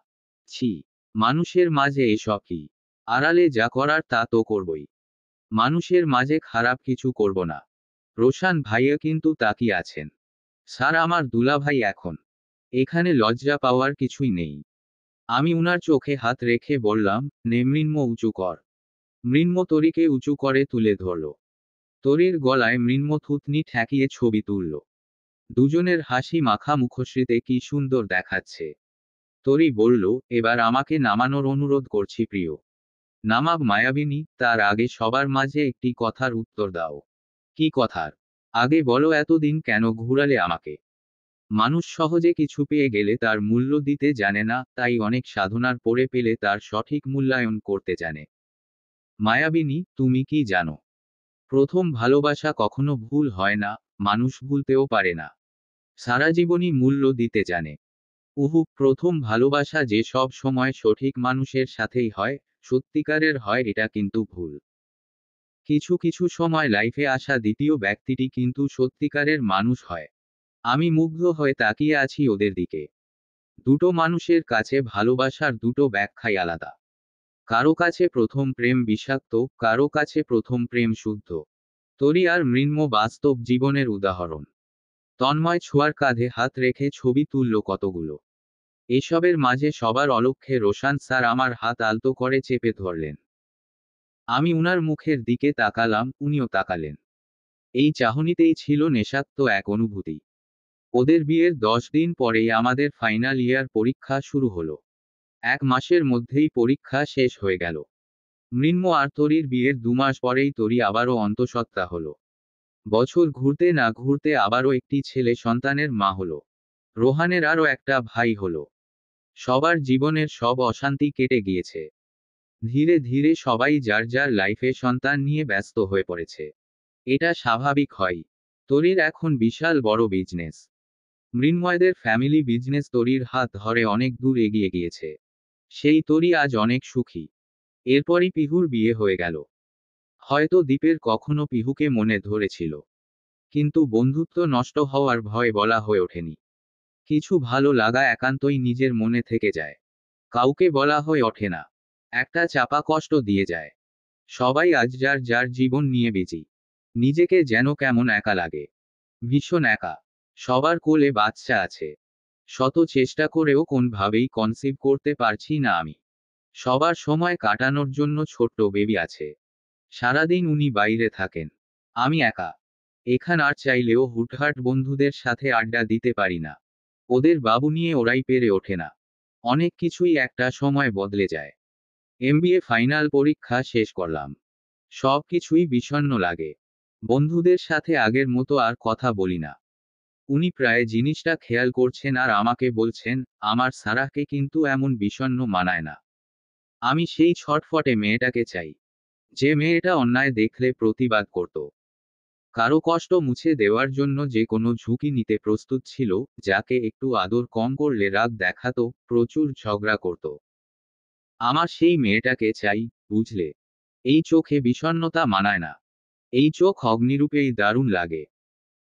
ছি, মানুষের মাঝে এসব কি? আড়ালে যা করার তা তো করবই। মানুষের মাঝে খারাপ কিছু করব না। রোশান ভাইয়া কিন্তু তাকিয়ে আছেন। স্যার আমার দুলাভাই এখন। এখানে লজ্জা পাওয়ার কিছুই নেই। আমি উনার চোখে হাত রেখে বললাম, নে মৃন্ময় উঁচু কর। মৃন্ময় তরিকে উঁচু করে তুলে ধরল। তরির গলায় মৃন্ময় থুতনি ঠেকিয়ে ছবি তুলল। দুজনের হাসি মাখা মুখশ্রীতে কি সুন্দর দেখাচ্ছে। তরি বলল, এবার আমাকে নামানোর অনুরোধ করছি প্রিয়। নামাব মায়াবিনী, তার আগে সবার মাঝে একটি কথার উত্তর দাও। কি কথার? আগে বলো, এতদিন কেন ঘুরালে আমাকে? মানুষ সহজে কিছু পেয়ে গেলে তার মূল্য দিতে জানে না, তাই অনেক সাধনার পরে পেলে তার সঠিক মূল্যায়ন করতে জানে। মায়াবিনী, তুমি কি জানো? প্রথম ভালোবাসা কখনো ভুল হয় না, মানুষ ভুলতেও পারে না। সারা জীবনই মূল্য দিতে জানে। উহু, প্রথম ভালোবাসা যে সব সময় সঠিক মানুষের সাথেই হয়, সত্যিকারের হয়, এটা কিন্তু ভুল। কিছু কিছু সময় লাইফে আসা দ্বিতীয় ব্যক্তিটি কিন্তু সত্যিকারের মানুষ হয়। আমি মুগ্ধ হয়ে তাকিয়ে আছি ওদের দিকে। দুটো মানুষের কাছে ভালোবাসার দুটো ব্যাখ্যাই আলাদা। কারো কাছে প্রথম প্রেম বিষাক্ত, কারো কাছে প্রথম প্রেম শুদ্ধ। তরি আর মৃন্ময় বাস্তব জীবনের উদাহরণ। তন্ময় ছোঁয়ার কাঁধে হাত রেখে ছবি তুলল কতগুলো। এসবের মাঝে সবার অলক্ষ্যে রোশান স্যার আমার হাত আলতো করে চেপে ধরলেন। আমি উনার মুখের দিকে তাকালাম, উনিও তাকালেন। এই চাহনিতেই ছিল নেশাক্ত এক অনুভূতি। ওদের বিয়ের 10 দিন পরেই আমাদের ফাইনাল ইয়ার পরীক্ষা শুরু হলো। 1 মাসের মধ্যেই পরীক্ষা শেষ হয়ে গেল। মৃন্ময় আর তরির বিয়ের 2 মাস পরেই তরি আবারও অন্তঃসত্ত্বা হলো। বছর ঘুরতে না ঘুরতে আবারও একটি ছেলে সন্তানের মা হলো। রোহানের আরও একটা ভাই হলো। সবার জীবনের সব অশান্তি কেটে গিয়েছে। ধীরে ধীরে সবাই যার যার লাইফে সন্তান নিয়ে ব্যস্ত হয়ে পড়েছে। এটা স্বাভাবিক হয়। তরির এখন বিশাল বড় বিজনেস। মৃন্ময়দের ফ্যামিলি বিজনেস তরির হাত ধরে অনেক দূর এগিয়ে গিয়েছে। সেই তরি আজ অনেক সুখী। এরপরই পিহুর বিয়ে হয়ে গেল। হয়তো দীপের কখনো পিহুকে মনে ধরেছিল, কিন্তু বন্ধুত্ব নষ্ট হওয়ার ভয় বলা হয়ে ওঠেনি। কিছু ভালো লাগা একান্তই নিজের মনে থেকে যায়, কাউকে বলা হয়ে ওঠে না। একটা চাপা কষ্ট দিয়ে যায়। সবাই আজ যার যার জীবন নিয়ে বিজি। নিজেকে যেন কেমন একা লাগে। ভীষণ একা। সবার কোলে বাচ্চা আছে। শত চেষ্টা করেও কোনভাবেই কনসিভ করতে পারছি না আমি। সবার সময় কাটানোর জন্য ছোট্ট বেবি আছে। সারাদিন উনি বাইরে থাকেন। আমি একা। এখান আর চাইলেও হুটহাট বন্ধুদের সাথে আড্ডা দিতে পারি না। ওদের বাবু নিয়ে ওরাই পেরে ওঠে না। অনেক কিছুই একটা সময় বদলে যায়। এমবিএ ফাইনাল পরীক্ষা শেষ করলাম। সব কিছুই বিষণ্ণ লাগে। বন্ধুদের সাথে আগের মতো আর কথা বলি না। উনি প্রায় জিনিসটা খেয়াল করছেন আর আমাকে বলছেন, আমার সারাহকে কিন্তু এমন বিষণ্ণ মানায় না। আমি সেই ছটফটে মেয়েটাকে চাই, যে মেয়েটা অন্যায় দেখলে প্রতিবাদ করত। কারো কষ্ট মুছে দেওয়ার জন্য যে কোনো ঝুঁকি নিতে প্রস্তুত ছিল, যাকে একটু আদর কম করলে রাগ দেখাতো, প্রচুর ঝগড়া করত। আমার সেই মেয়েটাকে চাই, বুঝলে? এই চোখে বিষণ্ণতা মানায় না। এই চোখ অগ্নিরূপেই দারুণ লাগে।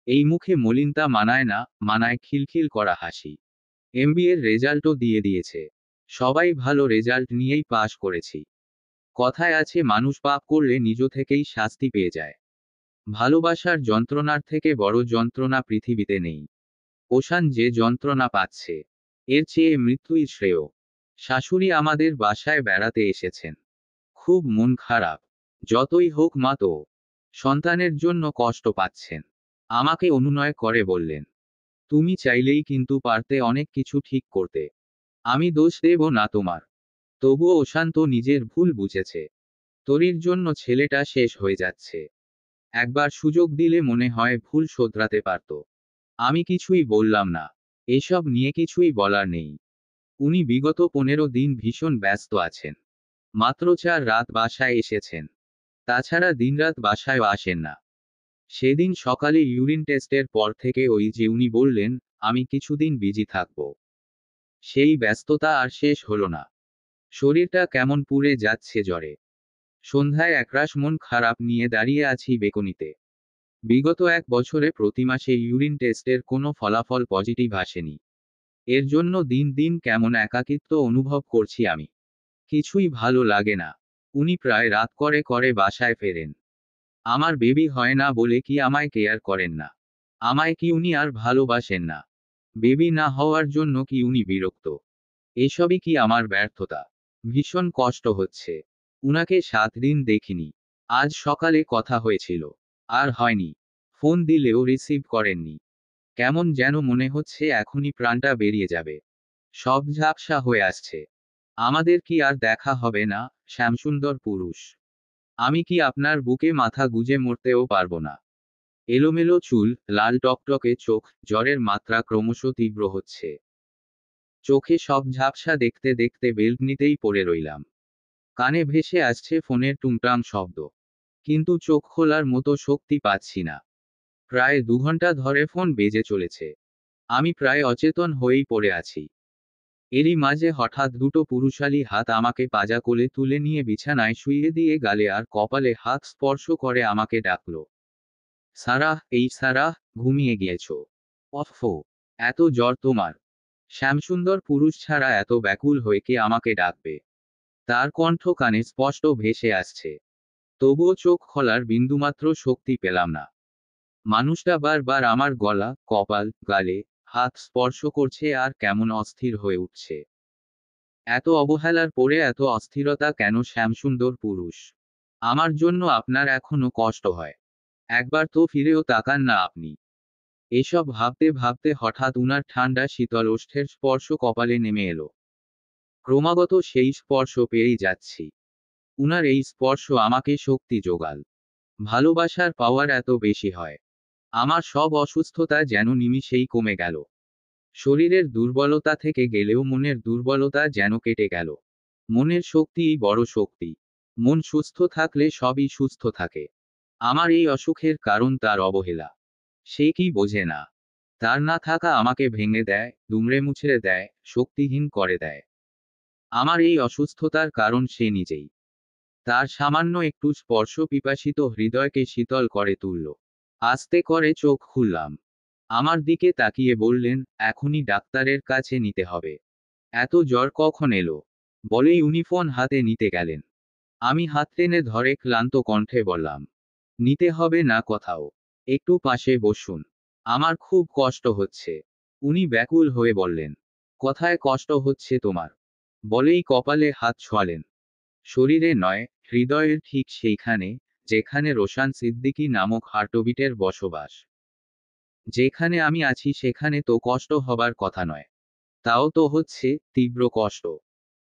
এই মুখে মলিনতা মানায় না, মানায় খিলখিল করা হাসি। এমবিএর রেজাল্টও দিয়ে দিয়েছে। সবাই ভালো রেজাল্ট নিয়েই পাশ করেছি। কথায় আছে মানুষ পাপ করলে নিজ থেকেই শাস্তি পেয়ে যায়। ভালোবাসার যন্ত্রণার থেকে বড় যন্ত্রণা পৃথিবীতে নেই। ওশান যে যন্ত্রণা পাচ্ছে, এর চেয়ে মৃত্যুই শ্রেয়। শাশুড়ি আমাদের বাসায় বেড়াতে এসেছেন। খুব মন খারাপ। যতই হোক মা তো সন্তানের জন্য কষ্ট পাচ্ছেন। আমাকে অনুনয় করে বললেন, তুমি চাইলেই কিন্তু পারতে অনেক কিছু ঠিক করতে। আমি দোষ দেব না তোমার। তবুও অশান্ত নিজের ভুল বুঝেছে। তরির জন্য ছেলেটা শেষ হয়ে যাচ্ছে। একবার সুযোগ দিলে মনে হয় ভুল শোধরাতে পারত। আমি কিছুই বললাম না। এসব নিয়ে কিছুই বলার নেই। উনি বিগত 15 দিন ভীষণ ব্যস্ত আছেন। মাত্র 4 রাত বাসায় এসেছেন। তাছাড়া দিনরাত বাসায় আসেন না। সেদিন সকালে ইউরিন টেস্টের পর থেকে ওই যে উনি বললেন, আমি কিছুদিন বিজি থাকব। সেই ব্যস্ততা আর শেষ হলো না। শরীরটা কেমন পুড়ে যাচ্ছে জ্বরে। সন্ধ্যায় একরাশ মন খারাপ নিয়ে দাঁড়িয়ে আছি বেকনিতে। বিগত 1 বছরে প্রতি মাসে ইউরিন টেস্টের কোনো ফলাফল পজিটিভ আসেনি। এর জন্য দিন দিন কেমন একাকিত্ব অনুভব করছি আমি। কিছুই ভালো লাগে না। উনি প্রায় রাত করে করে বাসায় ফেরেন। আমার বেবি হয় না বলে কি আমায় কেয়ার করেন না? আমায় কি উনি আর ভালোবাসেন না? বেবি না হওয়ার জন্য কি উনি বিরক্ত? এসবই কি আমার ব্যর্থতা? ভীষণ কষ্ট হচ্ছে। উনাকে 7 দিন দেখিনি। আজ সকালে কথা হয়েছিল। আর হয়নি। ফোন দিলেও রিসিভ করেননি। কেমন যেন মনে হচ্ছে এখনই প্রাণটা বেরিয়ে যাবে। সব ঝাপসা হয়ে আসছে। আমাদের কি আর দেখা হবে না, শ্যামসুন্দর পুরুষ? আমি কি আপনার বুকে মাথা গুজে মরতেও পারবো না? এলোমেলো চুল, লাল টকটকে চোখ, জ্বরের মাত্রা ক্রমশ তীব্র হচ্ছে। চোখে সব ঝাপসা দেখতে দেখতে বেলকনিতেই পড়ে রইলাম। কানে ভেসে আসছে ফোনের টুংটাং শব্দ। কিন্তু চোখ খোলার মতো শক্তি পাচ্ছি না। প্রায় 2 ঘন্টা ধরে ফোন বেজে চলেছে। আমি প্রায় অচেতন হয়েই পড়ে আছি। এরই মাঝে হঠাৎ দুটো পুরুষালী হাত আমাকে পাজা কোলে তুলে নিয়ে বিছানায় শুইয়ে দিয়ে গালে আর কপালে হাত স্পর্শ করে আমাকে ডাকলো। সারাহ, এই সারাহ, ঘুমিয়ে গিয়েছো? অফো, এত জ্বর তোমার? শ্যামসুন্দর পুরুষ ছাড়া এত ব্যাকুল হয়ে কে আমাকে ডাকবে? তার কণ্ঠ কানে স্পষ্ট ভেসে আসছে। তবুও চোখ খোলার বিন্দুমাত্র শক্তি পেলাম না। মানুষটা বারবার আমার গলা, কপাল, গালে হাত স্পর্শ করছে আর কেমন অস্থির হয়ে উঠছে। এত অবহেলার পরে এত অস্থিরতা কেন শ্যামসুন্দর পুরুষ? আমার জন্য আপনার এখনো কষ্ট হয়? একবার তো ফিরেও তাকান না আপনি। এসব ভাবতে ভাবতে হঠাৎ উনার ঠান্ডা শীতল ওষ্ঠের স্পর্শ কপালে নেমে এলো। ক্রমাগত সেই স্পর্শ পেয়েই যাচ্ছি। উনার এই স্পর্শ আমাকে শক্তি যোগাল। ভালোবাসার পাওয়ার এত বেশি হয়। আমার সব অসুস্থতা যেন নিমিষেই কমে গেল। শরীরের দুর্বলতা থেকে গেলেও মনের দুর্বলতা যেন কেটে গেল। মনের শক্তিই বড় শক্তি। মন সুস্থ থাকলে সবই সুস্থ থাকে। আমার এই অসুখের কারণ তার অবহেলা। সে কি বোঝে না? তার না থাকা আমাকে ভেঙে দেয়, দুমড়ে মুচড়ে দেয়, শক্তিহীন করে দেয়। আমার এই অসুস্থতার কারণ সে নিজেই। তার সামান্য একটু স্পর্শ পিপাসিত হৃদয়কে শীতল করে তুলল। আস্তে করে চোখ খুললাম। আমার দিকে তাকিয়ে বললেন, এখনই ডাক্তারের কাছে নিতে হবে। এত জ্বর কখন এলো? বলেই উনি ফোন হাতে নিতে গেলেন। আমি হাত টেনে ধরে ক্লান্ত কণ্ঠে বললাম, নিতে হবে না কোথাও। একটু পাশে বসুন। আমার খুব কষ্ট হচ্ছে। উনি ব্যাকুল হয়ে বললেন, কোথায় কষ্ট হচ্ছে তোমার? বলেই কপালে হাত ছোঁয়ালেন। শরীরে নয়, হৃদয়ের ঠিক সেইখানে, যেখানে রোশান সিদ্দিকী নামক হার্টবিটের বসবাস। যেখানে আমি আছি সেখানে তো কষ্ট হবার কথা নয়। তাও তো হচ্ছে, তীব্র কষ্ট।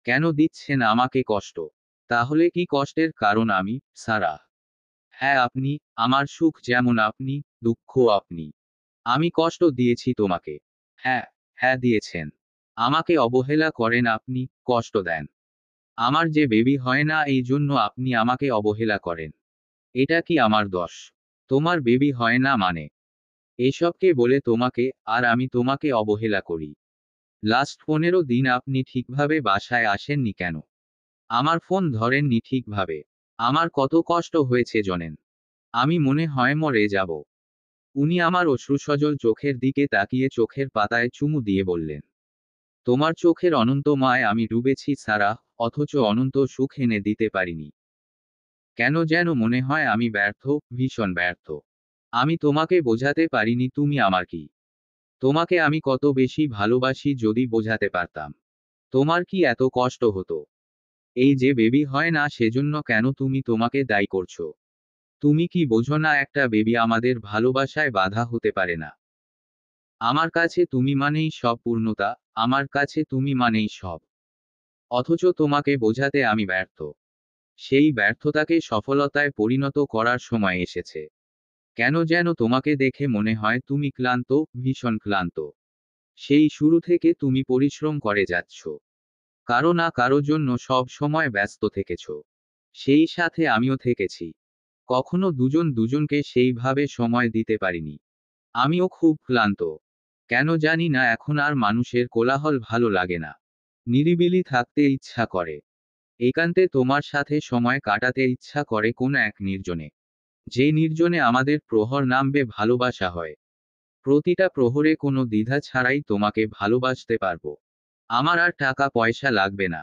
কেন দিচ্ছেন আমাকে কষ্ট? তাহলে কি কষ্টের কারণ আমি, সারাহ? হ্যাঁ আপনি। আমার সুখ যেমন আপনি, দুঃখ আপনি। আমি কষ্ট দিয়েছি তোমাকে। হ্যাঁ, হ্যাঁ দিয়েছেন। আমাকে অবহেলা করেন আপনি, কষ্ট দেন। আমার যে বেবি হয় না এই জন্য আপনি আমাকে অবহেলা করেন। এটা কি আমার দোষ? তোমার বেবি হয় না মানে? এসবকে বলে তোমাকে, আর আমি তোমাকে অবহেলা করি? লাস্ট 15 দিন আপনি ঠিকভাবে বাসায় আসেননি কেন? আমার ফোন ধরেননি ঠিকভাবে। আমার কত কষ্ট হয়েছে জানেন? আমি মনে হয় মরে যাব। উনি আমার অশ্রুসজল চোখের দিকে তাকিয়ে চোখের পাতায় চুমু দিয়ে বললেন, তোমার চোখের অনন্ত মায় আমি ডুবেছি সারাহ, অথচ অনন্ত সুখ এনে দিতে পারিনি। কেন যেন মনে হয় আমি ব্যর্থ, ভীষণ ব্যর্থ। আমি তোমাকে বোঝাতে পারিনি তুমি আমার কি। তোমাকে আমি কত বেশি ভালোবাসি যদি বোঝাতে পারতাম। তোমার কি এত কষ্ট হতো? এই যে বেবি হয় না সেজন্য কেন তুমি তোমাকে দায়ী করছো? তুমি কি বোঝো না একটা বেবি আমাদের ভালোবাসায় বাধা হতে পারে না? আমার কাছে তুমি মানেই সব পূর্ণতা, আমার কাছে তুমি মানেই সব। অথচ তোমাকে বোঝাতে আমি ব্যর্থ। সেই ব্যর্থতাকে সফলতায় পরিণত করার সময় এসেছে। কেন যেন তোমাকে দেখে মনে হয় তুমি ক্লান্ত, ভীষণ ক্লান্ত। সেই শুরু থেকে তুমি পরিশ্রম করে যাচ্ছ, কারো না কারো জন্য সব সময় ব্যস্ত থেকেছ। সেই সাথে আমিও থেকেছি। কখনো দুজন দুজনকে সেইভাবে সময় দিতে পারিনি। আমিও খুব ক্লান্ত। কেন জানি না এখন আর মানুষের কোলাহল ভালো লাগে না। নিরিবিলি থাকতে ইচ্ছা করে। একান্তে তোমার সাথে সময় কাটাতে ইচ্ছা করে কোনো এক নির্জনে। যে নির্জনে আমাদের প্রহর নামবে ভালোবাসা হয়। প্রতিটা প্রহরে কোনো দ্বিধা ছাড়াই তোমাকে ভালোবাসতে পারবো। আমার আর টাকা পয়সা লাগবে না।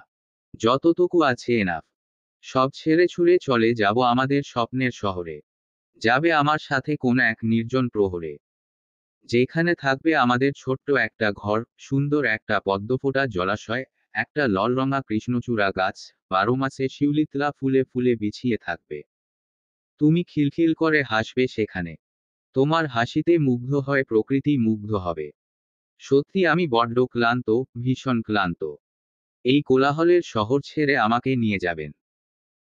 যতটুকু আছে এনাফ। সব ছেড়ে ছুড়ে চলে যাব আমাদের স্বপ্নের শহরে। যাবে আমার সাথে কোনো এক নির্জন প্রহরে, যেখানে থাকবে আমাদের ছোট্ট একটা ঘর, সুন্দর একটা পদ্মফোটা জলাশয়, একটা লালরঙা কৃষ্ণচূড়া গাছ, 12 মাসে শিউলিতলা ফুলে ফুলে বিছিয়ে থাকবে। তুমি খিলখিল করে হাসবে সেখানে। তোমার হাসিতে মুগ্ধ হয় প্রকৃতি, মুগ্ধ হবে। সত্যি আমি বড্ড ক্লান্ত, ভীষণ ক্লান্ত। এই কোলাহলের শহর ছেড়ে আমাকে নিয়ে যাবেন।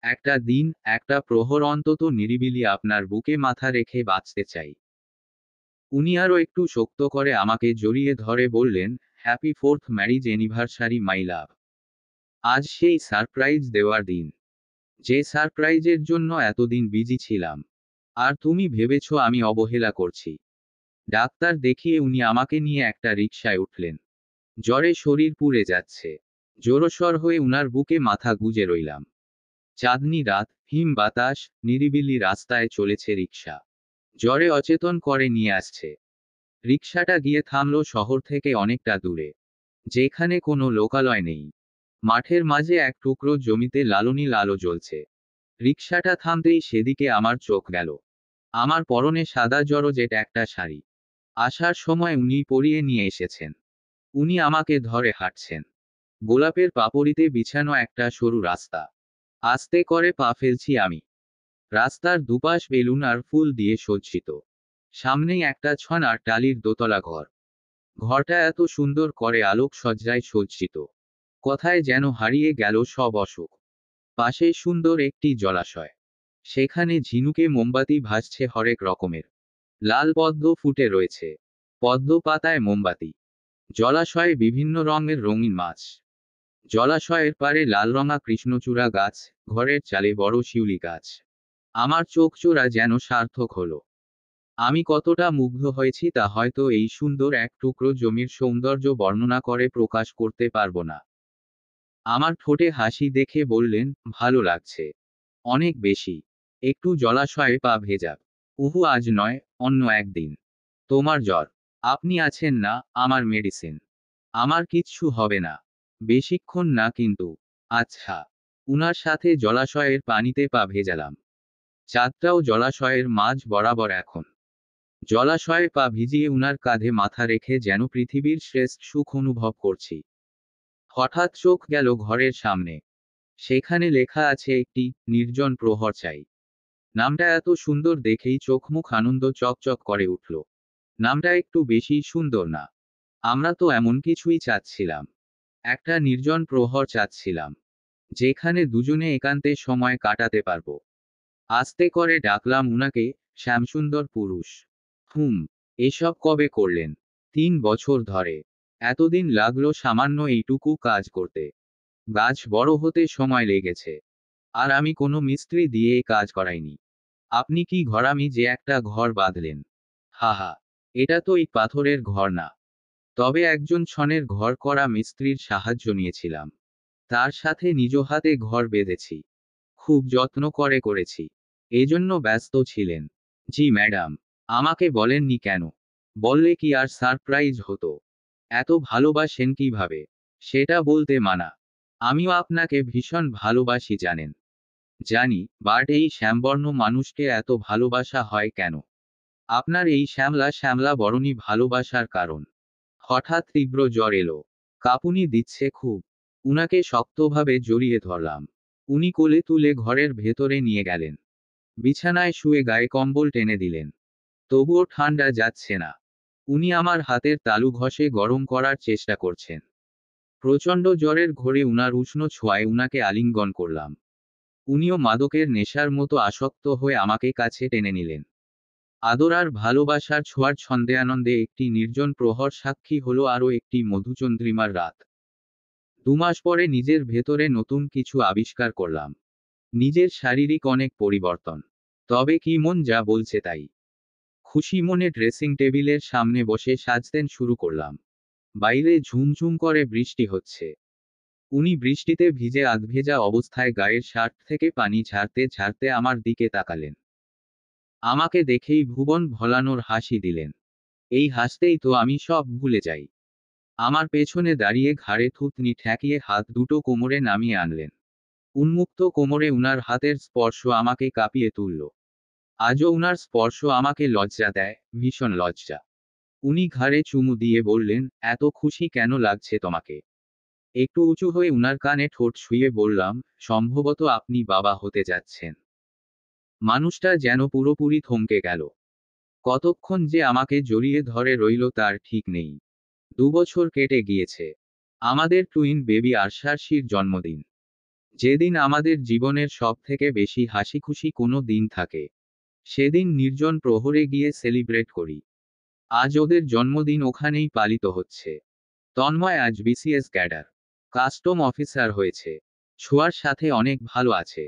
একটা দিন, একটা প্রহর অন্তত নিরিবিলি আপনার বুকে মাথা রেখে বাঁচতে চাই। উনি আরও একটু শক্ত করে আমাকে জড়িয়ে ধরে বললেন, হ্যাপি 4th ম্যারিজ অ্যানিভার্সারি মাই লাভ। আজ সেই সারপ্রাইজ দেওয়ার দিন, যে সারপ্রাইজের জন্য এতদিন বিজি ছিলাম। আর তুমি ভেবেছ আমি অবহেলা করছি। ডাক্তার দেখিয়ে উনি আমাকে নিয়ে একটা রিকশায় উঠলেন। জ্বরে শরীর পুড়ে যাচ্ছে। জোরসর হয়ে উনার বুকে মাথা গুজে রইলাম। চাঁদনি রাত, হিম বাতাস, নিরিবিলি রাস্তায় চলেছে রিকশা। জ্বরে অচেতন করে নিয়ে আসছে। রিকশাটা গিয়ে থামলো শহর থেকে অনেকটা দূরে, যেখানে কোনো লোকালয় নেই। মাঠের মাঝে এক টুকরো জমিতে লালনীল আলো জ্বলছে। রিকশাটা থামতেই সেদিকে আমার চোখ গেল। আমার পরনে সাদা জরজেট একটা শাড়ি। আসার সময় উনি পরিয়ে নিয়ে এসেছেন। উনি আমাকে ধরে হাঁটছেন। গোলাপের পাপড়িতে বিছানো একটা সরু রাস্তা। আস্তে করে পা ফেলছি আমি। রাস্তার দুপাশ বেলুন আর ফুল দিয়ে সজ্জিত। সামনেই একটা ছনার টালির দোতলা ঘর। ঘরটা এত সুন্দর করে আলোক সজ্জায় সজ্জিত। কথায় যেন হারিয়ে গেল সব অসুখ। পাশে সুন্দর একটি জলাশয়। সেখানে ঝিনুকে মোমবাতি ভাসছে হরেক রকমের। লাল পদ্ম ফুটে রয়েছে। পদ্ম পাতায় মোমবাতি। জলাশয়ে বিভিন্ন রঙের রঙিন মাছ। জলাশয়ের পারে লালরঙা কৃষ্ণচূড়া গাছ, ঘরের চালে বড় শিউলি গাছ। আমার চোখচোরা যেন সার্থক হলো। আমি কতটা মুগ্ধ হয়েছি তা হয়তো এই সুন্দর এক টুকরো জমির সৌন্দর্য বর্ণনা করে প্রকাশ করতে পারবো না। আমার ঠোঁটে হাসি দেখে বললেন, ভালো লাগছে। অনেক বেশি। একটু জলাশয়ে পা ভেজাক। উহু, আজ নয়, অন্য একদিন। তোমার জ্বর। আপনি আছেন না, আমার মেডিসিন। আমার কিচ্ছু হবে না। বেশিক্ষণ না কিন্তু। আচ্ছা। উনার সাথে জলাশয়ের পানিতে পা ভেজালাম। চাঁদটাও জলাশয়ের মাঝ বরাবর এখন। জলাশয়ে পা ভিজিয়ে উনার কাঁধে মাথা রেখে যেন পৃথিবীর শ্রেষ্ঠ সুখ অনুভব করছি। হঠাৎ চোখ গেল ঘরের সামনে। সেখানে লেখা আছে একটি নির্জন প্রহর চাই। নামটা এত সুন্দর দেখেই চোখমুখ আনন্দ চকচক করে উঠল। নামটা একটু বেশি সুন্দর না? আমরা তো এমন কিছুই চাচ্ছিলাম। একটা নির্জন প্রহর চাচ্ছিলাম, যেখানে দুজনে একান্তে সময় কাটাতে পারবো। আস্তে করে ডাকলাম উনাকে, শ্যামসুন্দর পুরুষ। হুম। এসব কবে করলেন? 3 বছর ধরে। এতদিন লাগলো সামান্য এইটুকু কাজ করতে। গাছ বড় হতে সময় লেগেছে। আর আমি কোনো মিস্ত্রি দিয়ে এ কাজ করাইনি। আপনি কি ঘরামি যে একটা ঘর বাঁধলেন? হা হা। এটা তো এই পাথরের ঘর না। তবে একজন ছনের ঘর করা মিস্ত্রির সাহায্য নিয়েছিলাম। তার সাথে নিজ হাতে ঘর বেঁধেছি। খুব যত্ন করে করেছি। এজন্য ব্যস্ত ছিলেন। জি ম্যাডাম। আমাকে বলেননি কেন? বললে কি আর সারপ্রাইজ হতো? এত ভালোবাসেন কিভাবে? সেটা বলতে মানা। আমিও আপনাকে ভীষণ ভালোবাসি জানেন। জানি, বাট এই শ্যামবর্ণ মানুষকে এত ভালোবাসা হয় কেন? আপনার এই শ্যামলা শ্যামলা বরণী ভালোবাসার কারণ। হঠাৎ তীব্র জ্বর এলো। কাঁপুনি দিচ্ছে খুব। উনাকে শক্তভাবে জড়িয়ে ধরলাম। উনি কোলে তুলে ঘরের ভেতরে নিয়ে গেলেন। বিছানায় শুয়ে গায়ে কম্বল টেনে দিলেন। তবুও ঠান্ডা যাচ্ছে না। উনি আমার হাতের তালু ঘষে গরম করার চেষ্টা করছেন। প্রচণ্ড জ্বরের ঘোরে উনার উষ্ণ ছোঁয়ায় উনাকে আলিঙ্গন করলাম। উনিও মাদকের নেশার মতো আসক্ত হয়ে আমাকে কাছে টেনে নিলেন। আদর আর ভালোবাসার ছোঁয়ার ছন্দে আনন্দে একটি নির্জন প্রহর সাক্ষী হলো আরও একটি মধুচন্দ্রিমার রাত। 2 মাস পরে নিজের ভেতরে নতুন কিছু আবিষ্কার করলাম। নিজের শারীরিক অনেক পরিবর্তন। তবে কি মন যা বলছে তাই। খুশি মনে ড্রেসিং টেবিলের সামনে বসে সাজতেন শুরু করলাম। বাইরে ঝুমঝুম করে বৃষ্টি হচ্ছে। উনি বৃষ্টিতে ভিজে আধভেজা অবস্থায় গায়ের শার্ট থেকে পানি ঝাড়তে ঝাড়তে আমার দিকে তাকালেন। আমাকে দেখেই ভুবন ভোলানোর হাসি দিলেন। এই হাসতেই তো আমি সব ভুলে যাই। আমার পেছনে দাঁড়িয়ে ঘাড়ে থুতনি ঠেকিয়ে হাত দুটো কোমরে নামিয়ে আনলেন। উন্মুক্ত কোমরে উনার হাতের স্পর্শ আমাকে কাঁপিয়ে তুলল। আজও উনার স্পর্শ আমাকে লজ্জা দেয়, ভীষণ লজ্জা। উনি ঘাড়ে চুমু দিয়ে বললেন, এত খুশি কেন লাগছে তোমাকে? একটু উঁচু হয়ে উনার কানে ঠোঁট ছুঁয়ে বললাম, সম্ভবত আপনি বাবা হতে যাচ্ছেন। মানুষটা যেন পুরোপুরি থমকে গেল। কতক্ষণ যে আমাকে জড়িয়ে ধরে রইল তার ঠিক নেই। 2 বছর কেটে গিয়েছে। আমাদের টুইন বেবি আরশারশির জন্মদিন। যেদিন আমাদের জীবনের সব থেকে বেশি হাসি খুশি কোনো দিন থাকে, সেদিন নির্জন প্রহরে গিয়ে সেলিব্রেট করি। আজ ওদের জন্মদিন ওখানেই পালিত হচ্ছে। তন্ময় আজ বিসিএস ক্যাডার, কাস্টম অফিসার হয়েছে। ছোঁয়ার সাথে অনেক ভালো আছে।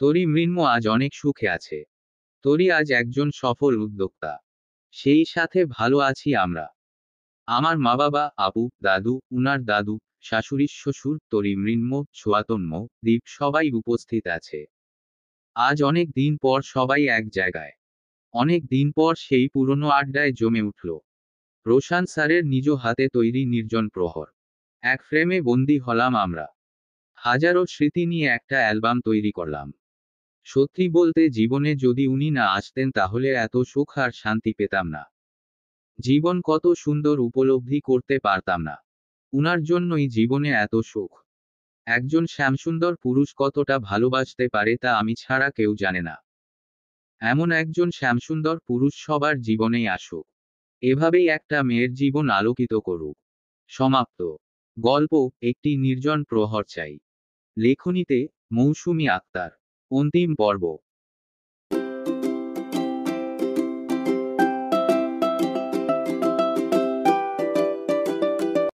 তরি মৃন্ম আজ অনেক সুখে আছে। তরি আজ একজন সফল উদ্যোক্তা। সেই সাথে ভালো আছি আমরা। আমার মা বাবা, আপু, দাদু, উনার দাদু, শাশুড়ি শ্বশুর, তরি মৃন্ম, ছোয়াতন্ম, দীপ সবাই উপস্থিত আছে। আজ অনেক দিন পর সবাই এক জায়গায়। অনেক দিন পর সেই পুরনো আড্ডায় জমে উঠল। রোশান স্যারের নিজ হাতে তৈরি নির্জন প্রহর। এক ফ্রেমে বন্দি হলাম আমরা। হাজারো স্মৃতি নিয়ে একটা অ্যালবাম তৈরি করলাম। সত্যি বলতে জীবনে যদি উনি না আসতেন তাহলে এত সুখ আর শান্তি পেতাম না। জীবন কত সুন্দর উপলব্ধি করতে পারতাম না। উনার জন্যই জীবনে এত সুখ। একজন শ্যামসুন্দর পুরুষ কতটা ভালোবাসতে পারে তা আমি ছাড়া কেউ জানে না। এমন একজন শ্যামসুন্দর পুরুষ সবার জীবনেই আসুক। এভাবেই একটা মেয়ের জীবন আলোকিত করুক। সমাপ্ত। গল্প, একটি নির্জন প্রহর চাই। লেখনীতে, মৌসুমী আক্তার। অন্তিম পর্ব।